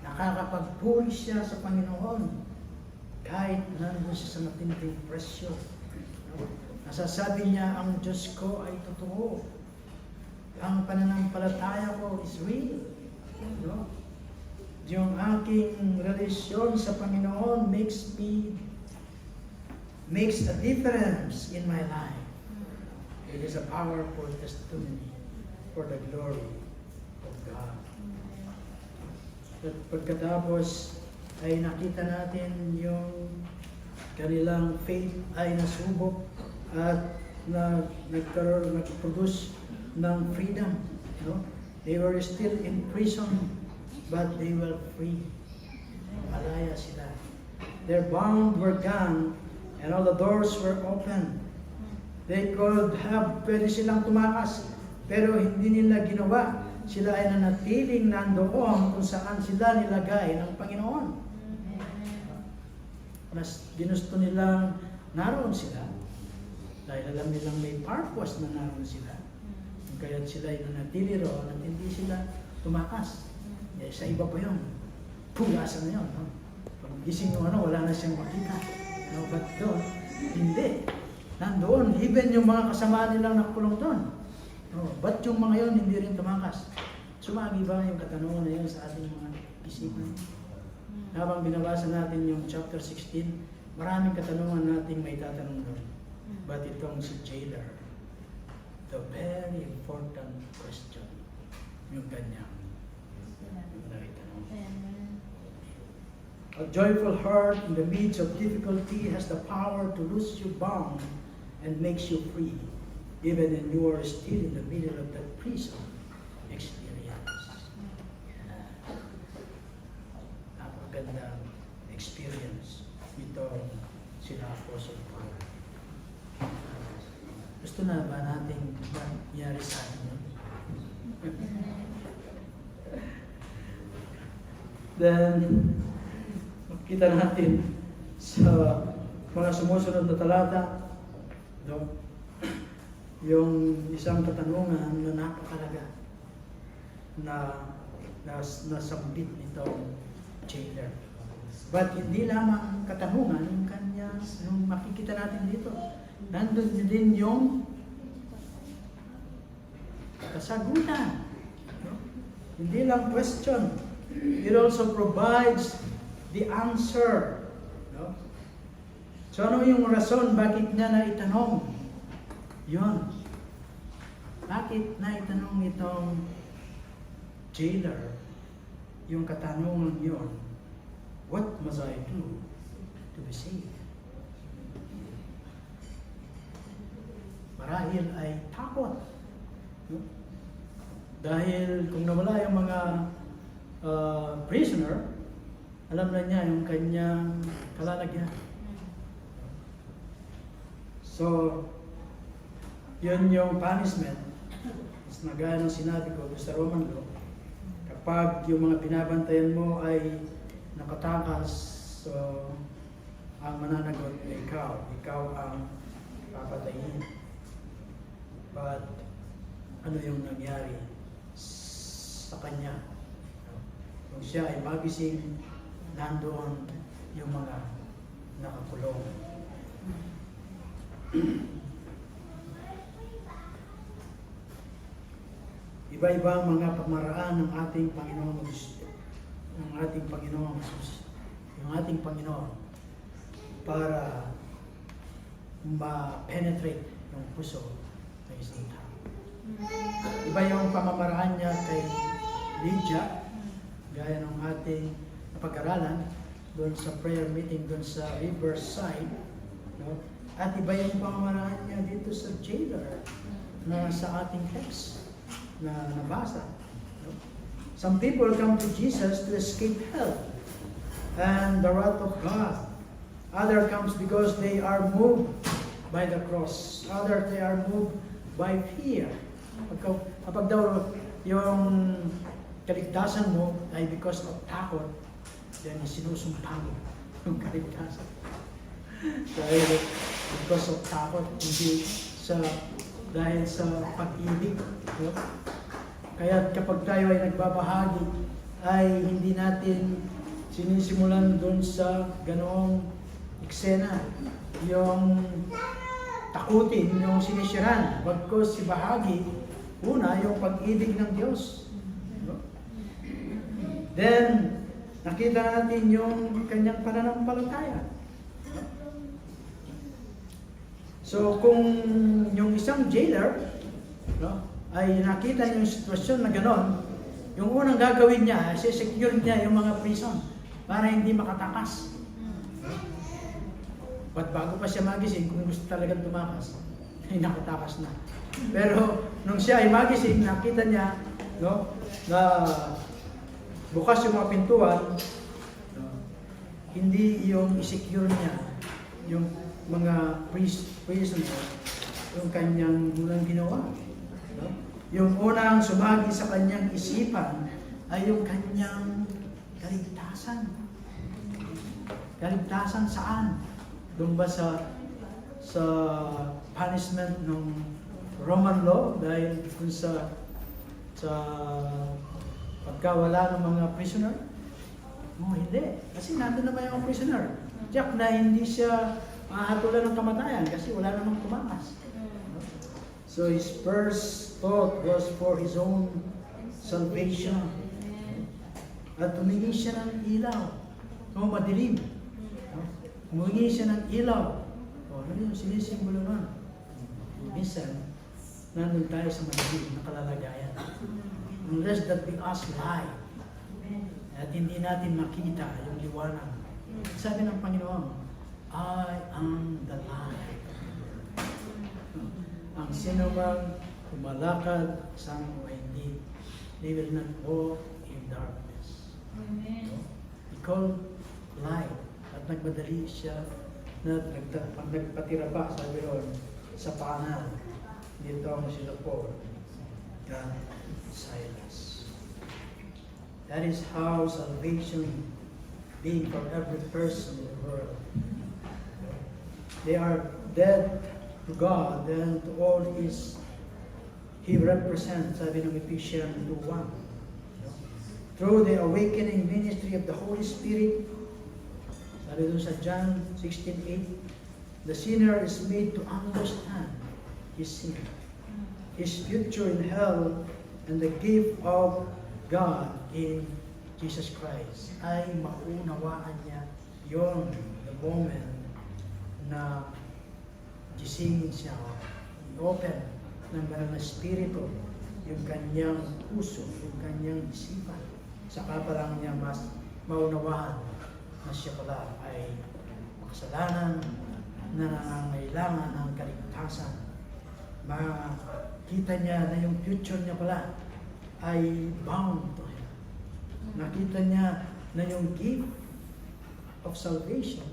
Nakakapagpuri siya sa Panginoon kahit nandun siya sa matinding pressure. Nasasabi niya, ang Diyos ko ay totoo. Ang pananampalataya ko is real. No? Yung aking relasyon sa Panginoon makes a difference in my life. It is a powerful testimony for the glory of God. At pagkatapos ay nakita natin yung kanilang faith ay nasubok at nag-produce ng freedom. No? They were still in prison, but they were free. Malaya sila. Their bonds were gone, and all the doors were open. They could have, pwede silang tumakas, pero hindi nila ginawa. Sila ay nanatiling nandoon kung saan sila nilagay ng Panginoon. Mas ginusto nilang naroon sila dahil alam nilang may purpose na naroon sila. Kaya sila ay nanatili roon at hindi sila tumakas. Sa iba pa yun. Pugasan na yun. No? Pag gising mo, wala na siyang makita. No? But doon, hindi. Nandoon, even yung mga kasama nilang nakulong doon. No? But yung mga yun, hindi rin tumakas. Sumagi ba yung katanungan na yun sa ating mga isipan? Habang binabasa natin yung chapter 16, maraming katanungan nating may tatanong doon. But itong si jailer, the very important question, yung kanyang naritanong. A joyful heart in the midst of difficulty has the power to loose you bound and makes you free, even when you are still in the middle of that prison experience. Napakagandang experience ito sila Apostle Paul. Gusto na ba natin mangyari sa atin yun? Then, makita natin sa mga sumusunod na talata, no? Yung isang katanungan na napakalaga na nasambit nitong jailer. But hindi lamang katanungan yung kanya, yung makikita natin dito. Nandun din yung kasagutan. No? Hindi lang question. It also provides the answer. No? So ano yung rason bakit niya na itanong? Yun. Bakit na itanong itong jailer yung katanungan yun? What must I do to be saved? Marahil ay takot. No? Dahil kung nawala yung mga prisoner, alam na niya yung kanyang kalalagyan. So, yun yung punishment. Mas nagaya ng sinabi ko sa Roman law, kapag yung mga binabantayan mo ay nakatakas, so ang mananagot ay ikaw ang papatayin. But ano yung nangyari sa kanya? Kung siya ay magising, nandoon yung mga nakakulong. Iba-iba ang mga pamaraan ng ating Panginoon ng ating Panginoon Jesus, yung ating Panginoon para ma-penetrate yung puso ng isang tao. Iba yung pamamaraan niya kay Lydia, gaya ng ating napag-aralan doon sa prayer meeting doon sa Riverside, no? At iba yung pamamaraan niya dito sa jailer na sa ating text na nabasa. No? Some people come to Jesus to escape hell and the wrath of God. Other comes because they are moved by the cross. Other they are moved by fear. Kapag daw yung kaligtasan mo ay because of takot, then sinusumpa mo yung kaligtasan. Dahil because of takot, hindi dahil sa pag-ibig. No? Kaya kapag tayo ay nagbabahagi, ay hindi natin sinisimulan doon sa ganoong eksena. Yung takutin, yung sinisiran. Bagkos si bahagi, una, yung pag-ibig ng Diyos. No? Then, nakita natin yung kanyang pananampalataya. So, kung yung isang jailer, no, ay nakita niya yung sitwasyon na gano'n, yung unang gagawin niya, secure niya yung mga prison para hindi makatakas. But bago pa siya magising, kung gusto talagang tumakas, ay nakatakas na. Pero nung siya ay magising, nakita niya, no, na bukas yung mga pintuan, no, hindi yung i-secure niya yung mga prisoner, yung kanyang unang ginawa. No? Yung unang sumagi sa kanyang isipan ay yung kanyang kaligtasan. Kaligtasan saan? Doon ba sa punishment ng Roman law dahil dun sa pagkawala ng mga prisoner? No, hindi. Kasi nandun naman yung prisoner. Tiyak na hindi siya mahatulan ng kamatayan kasi wala namang tumakas. So his first thought was for his own salvation. At humingi siya ng ilaw. So madilim. Humingi siya ng ilaw. O, ano yung sinisimbolo nun? Minsan, nandun tayo sa madilim na kalalagayan. Unless that be us light. At hindi natin makita yung liwanag Sabi ng Panginoon, I am the light. Ang sino mang lumalakad sa o hindi, they will not walk in darkness. He called light. At nagmadali siya na nagpatira pa, sabi ron, sa paanan. Dito ang sila Paul and Silas. That is how salvation being for every person in the world. They are dead to God and to all He represents, sabi ng Ephesians 2:1. Through the awakening ministry of the Holy Spirit, sabi doon sa John 16:8, the sinner is made to understand his sin, his future in hell, and the gift of God in Jesus Christ. Ay maunawaan niya yon the moment na gisingin siya, open ng banal na spirito yung kanyang puso, yung kanyang isipan. Saka pa lang niya mas maunawahan na siya pala ay makasalanan na nangangailangan ng kaligtasan. Makita niya na yung future niya pala ay bound to Him. Nakita niya na yung gift of salvation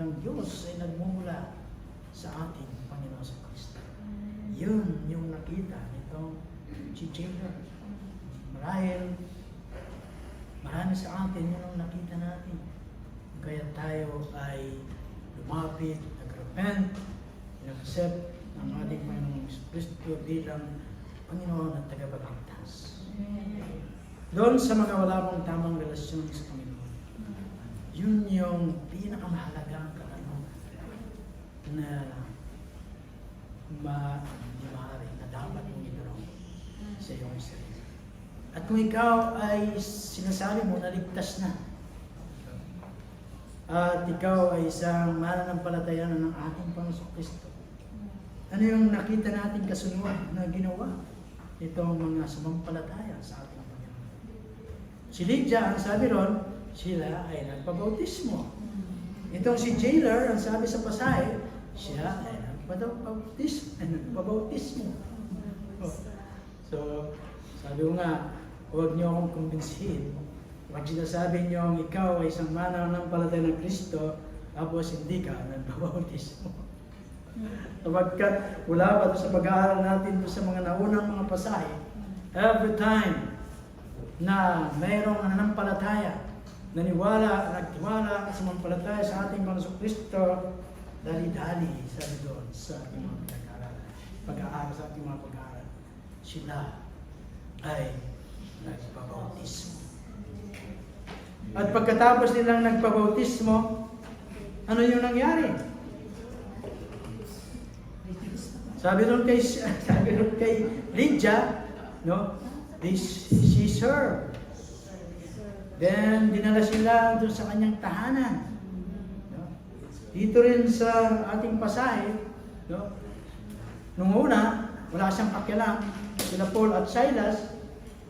ng Diyos ay nagmumula sa ating Panginoon sa Kristo. Yun yung nakita nitong si Jailer. Marami sa atin yun ang nakita natin. Kaya tayo ay lumapit, nag-repent, nag-accept ng ating Panginoong Kristo bilang Panginoon at tagapagligtas. Doon sa mga wala pang tamang relasyon sa Panginoon, yun yung pinakamahalagang na maaari na dapat mong itanong sa iyong sarili. At kung ikaw ay sinasabi mo na ligtas na, at ikaw ay isang mananampalataya ng ating Panginoon Kristo, ano yung nakita natin kasunod na ginawa itong mga sumampalataya sa ating Panginoon? Si Lydia, ang sabi ron, sila ay nagpabautismo. Itong si Jailer, ang sabi sa pasahe, siya ay nagpabautismo. So, sabi ko nga, huwag niyo akong kumbinsihin. Huwag sinasabi niyo ang ikaw ay isang mananampalataya ng Kristo, tapos hindi ka nagpabautismo. Sapagkat wala pa sa pag-aaral natin sa mga naunang mga pasahe, every time na mayroong nananampalataya, nagtiwala, sumampalataya sa ating Panginoon Kristo, dali-dali, sabi doon sa ating mga pag-aaral, sa ating mga pag-aaral, sila ay nagpabautismo. At pagkatapos nilang nagpabautismo, ano yung nangyari? Sabi doon kay Lydia, no? She served. Then, dinala sila doon sa kanyang tahanan. No? Dito rin sa ating pasahe, no? Nung una, wala siyang pakialam. Sila Paul at Silas,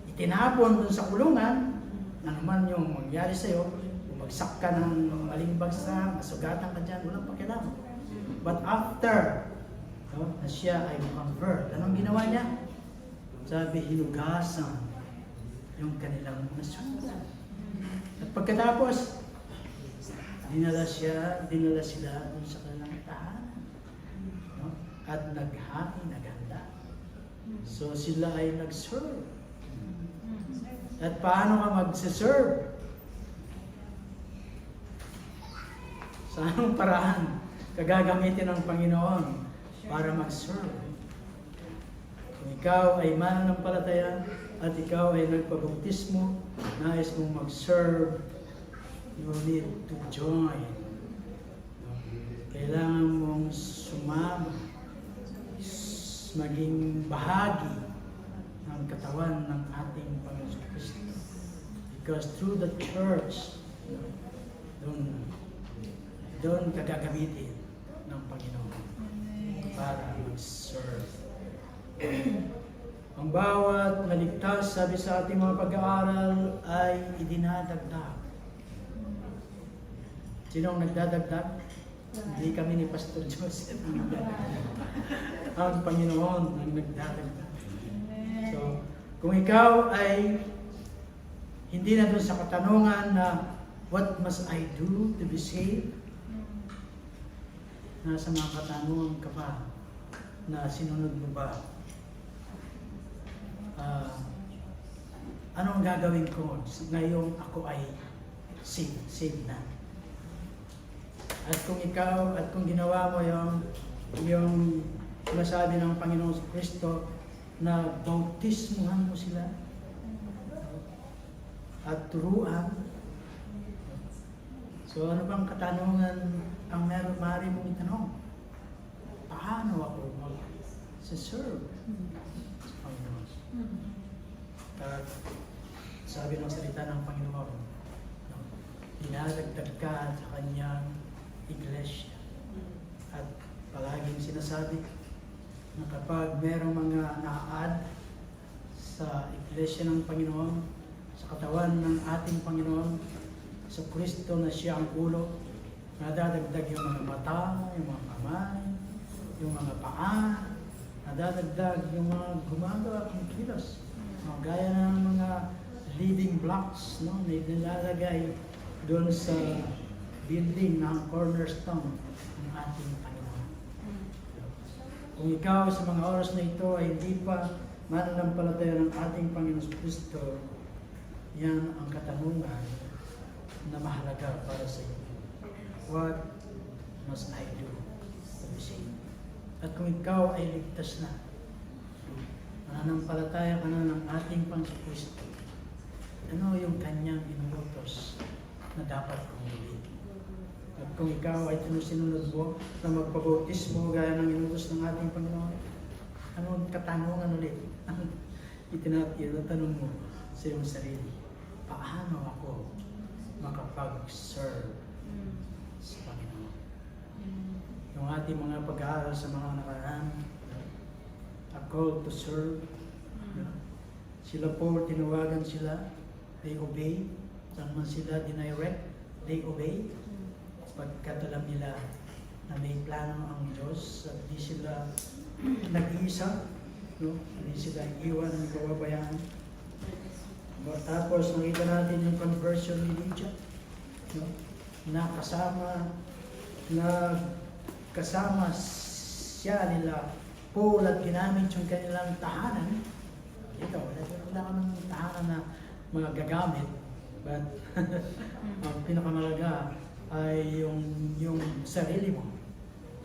itinapon doon sa kulungan, na naman yung mangyari sa'yo, bumagsak ka ng maling bagsak, masugatan ka dyan, walang pakialam. But after, no, na siya ay convert, anong ginawa niya? Sabi, hinugasan yung kanilang nasugat. At pagkatapos, dinala sila dun sa kanilang tahanan. No? At naghain, naghanda. So sila ay nag-serve. At paano ka mag-serve? Sa anong paraan kagagamitin ng Panginoon para mag-serve? Kung ikaw ay mananampalataya at ikaw ay nagpabautismo, nais mong mag-serve, you need to join. Kailangan mong sumama, maging bahagi ng katawan ng ating Panginoon Kristo. Because through the church, doon kagagamitin ng Panginoon para mag-serve. Ang bawat naligtas, sabi sa ating mga pag-aaral, ay idinadagdag Sino ang nagdadagdag? Hindi kami ni Pastor Joseph. Ang Panginoon ang nagdadagdag. So, kung ikaw ay hindi na doon sa katanungan na what must I do to be saved? Nasa mga katanungan ka pa na sinunod mo ba? Anong gagawin ko ngayong ako ay saved na? At kung ikaw, at kung ginawa mo yung sinasabi ng Panginoon Kristo na bautismuhan mo sila at turuan. So ano bang katanungan ang maaari mong itanong? Paano ako mag-serve sa Panginoon? At sabi ng salita ng Panginoon, dinadagdag ka sa kanyang iglesia. At palaging sinasabi na kapag merong mga na-add sa iglesia ng Panginoon, sa katawan ng ating Panginoon, sa Kristo na siya ang ulo, nadadagdag yung mga mata, yung mga kamay, yung mga paa, nadadagdag yung mga gumagawa ng kilos. Gaya ng mga living blocks, no, na nilalagay doon sa building ng cornerstone ng ating Panginoon. Kung ikaw sa mga oras na ito ay hindi pa mananampalataya ng ating Panginoon Kristo, yan ang katanungan na mahalaga para sa iyo. What must I do to be saved? At kung ikaw ay ligtas na, mananampalataya ka na ng ating Panginoon Kristo, ano yung kanyang inuutos na dapat kong gawin? At kung ikaw ay sinusunod mo na magpabautismo gaya ng inuutos ng ating Panginoon, anong katanungan ulit? Itinatanong mo sa iyong sarili, paano ako makapag-serve sa Panginoon? Yung ating mga pag-aaral sa mga nakaraan, a call to serve. Sila po, tinawagan sila, they obey. Saan man sila dinirect, they obey. Pagkat alam nila na may plano ang Diyos at di sila nag-iisa, no? Hindi sila iwan ng kawabayaan. Tapos nakita natin yung conversion ni Lydia, no? Na kasama siya nila Paul at ginamit yung kanilang tahanan. Ito, wala ka ng tahanan na mga gagamit, but ang pinakamalaga ay yung sarili mo,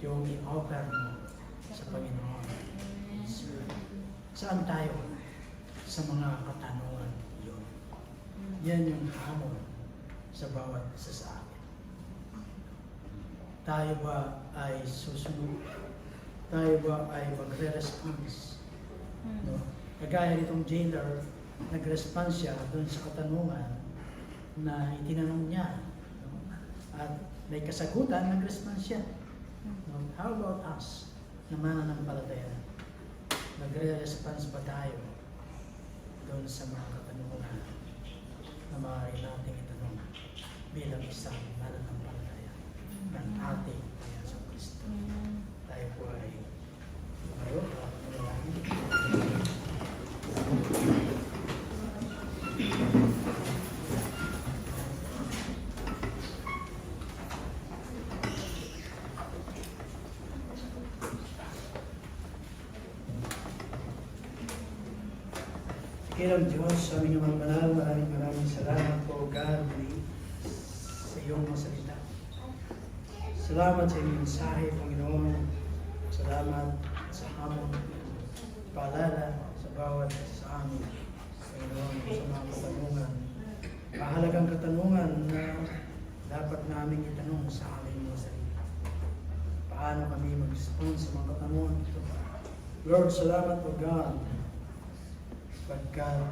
yung i-offer mo sa Panginoon. Saan tayo? Sa mga katanungan yun. Yan yung hamon sa bawat isa sa akin. Tayo ba ay susunod? Tayo ba ay magre-response? No? Kagaya nitong jailer, nag-response siya doon sa katanungan na itinanong niya. No? At may kasagutan, nag-response siya. No? How about us na mananampalataya? Nagre-response ba tayo doon sa mga katanungan na maaari natin itanong bilang isang mananampalataya ng ating Panginoon Kristo? Tayo po ay tumayo at manalangin. Kilang Diyos, aming mga banal, maraming salamat po, God, sa iyong mga salita. Salamat sa iyong mensahe, Panginoon. Salamat sa hamon, paalala sa bawat sa amin, Panginoon, sa mga katanungan. Mahalagang katanungan na dapat namin itanong sa aming mga sarili. Paano kami mag-respond sa mga katanungan ito? Lord, salamat po, God, pagkat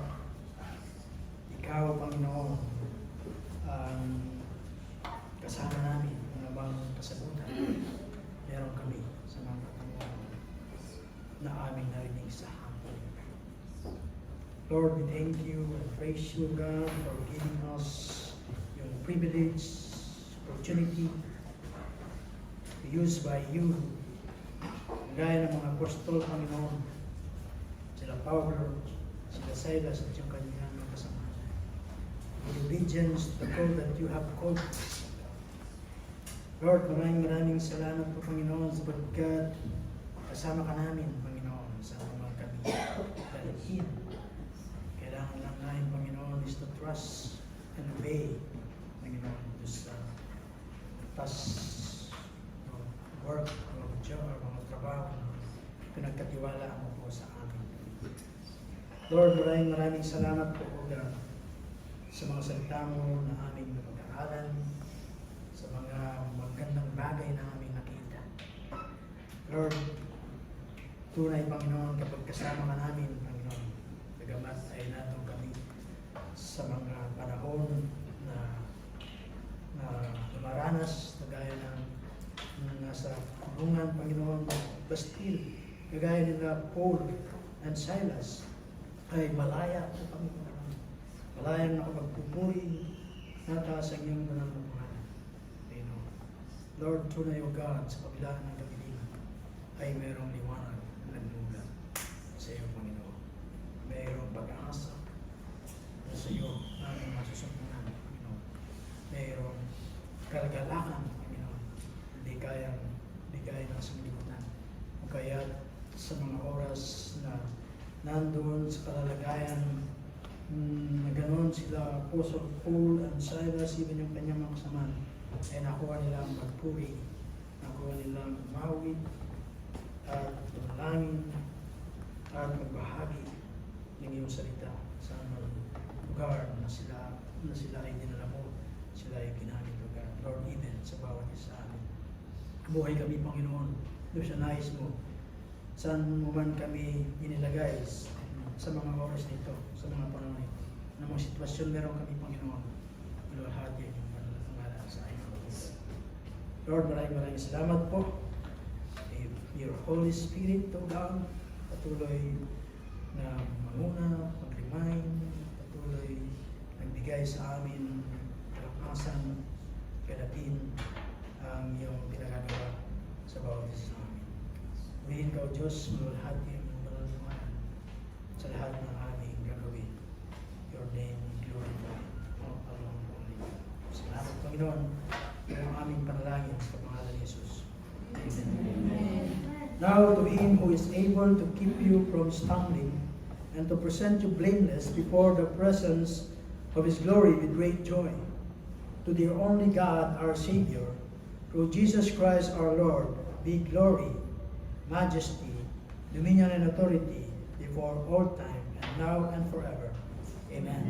ikaw, Panginoon, ang kasama namin ng mga kasagutan. Meron kami sa mga katanungan na aming narinig sa hapon. Lord, we thank you and praise you, God, for giving us yung privilege, opportunity to use by you. Gaya ng mga apostol, Panginoon, sila Paulo, sila Silas at yung kanyang mga kasama. In obedience to the call that you have called us. Lord, maraming salamat po, Panginoon, sapagkat kasama ka namin, Panginoon, sa mga kami dalhin. Kailangan lang namin, Panginoon, is to trust and obey, Panginoon, just work, mga job, mga trabaho, pinagkatiwala mo po sa amin. Lord, maraming salamat po, God, sa mga salita mo na aming pag-aaralan, sa mga magandang bagay na aming nakita. Lord, tunay, Panginoon, kapag kasama ka namin, Panginoon, bagamat ay nato kami sa mga panahon na lumaranas, kagaya ng nasa kulungan, Panginoon, Bastil, kagaya nila Paul and Silas, ay malaya po kami, Panginoon. Malaya na kapagpupuri, nataas ang iyong banal na pangalan. Panginoon. Lord, tunay o God, sa kabila ng kabilingan, ay mayroong liwanag na nagmula sa iyo, Panginoon. Mayroong pag-asa na sa iyo namin masusundan, Panginoon. Mayroong kalagalakan, Panginoon. Hindi kaya ng sanglibutan. O kaya sa mga oras na nandoon sa kalalagayan na ganoon sila Apostle Paul and Silas, even yung kanyang mga kasama, ay nakuha nilang magpuri, nakuha nilang umawit at manalangin at magbahagi ng iyong salita sa anong lugar na sila ay dinala mo, sila ay ginamit o God. Lord, even sa bawat isa sa amin. Buhay kami, Panginoon, doon sa nais mo. Saan mo man kami inilagay sa mga oras nito, sa mga panahon nito. Na mga sitwasyon meron kami, Panginoon. Iluwalhati ang pangalan sa ayon. Lord, maraming salamat po. Your Holy Spirit, O God, patuloy na manguna, mag-remind, patuloy nagbigay sa amin kalakasan, kalapin ang iyong pinagagawa sa bawat isa sa amin. Purihin ka, O Diyos, maluwalhati ang iyong banal na pangalan sa lahat ng aming gagawin. Your name glorified, all along only. Salamat, Panginoon, ang aming panalangin sa pangalan ni Jesus. Amen. Now to him who is able to keep you from stumbling and to present you blameless before the presence of his glory with great joy. To the only God, our Savior, through Jesus Christ our Lord, be glory, majesty, dominion and authority before all time, and now and forever. Amen.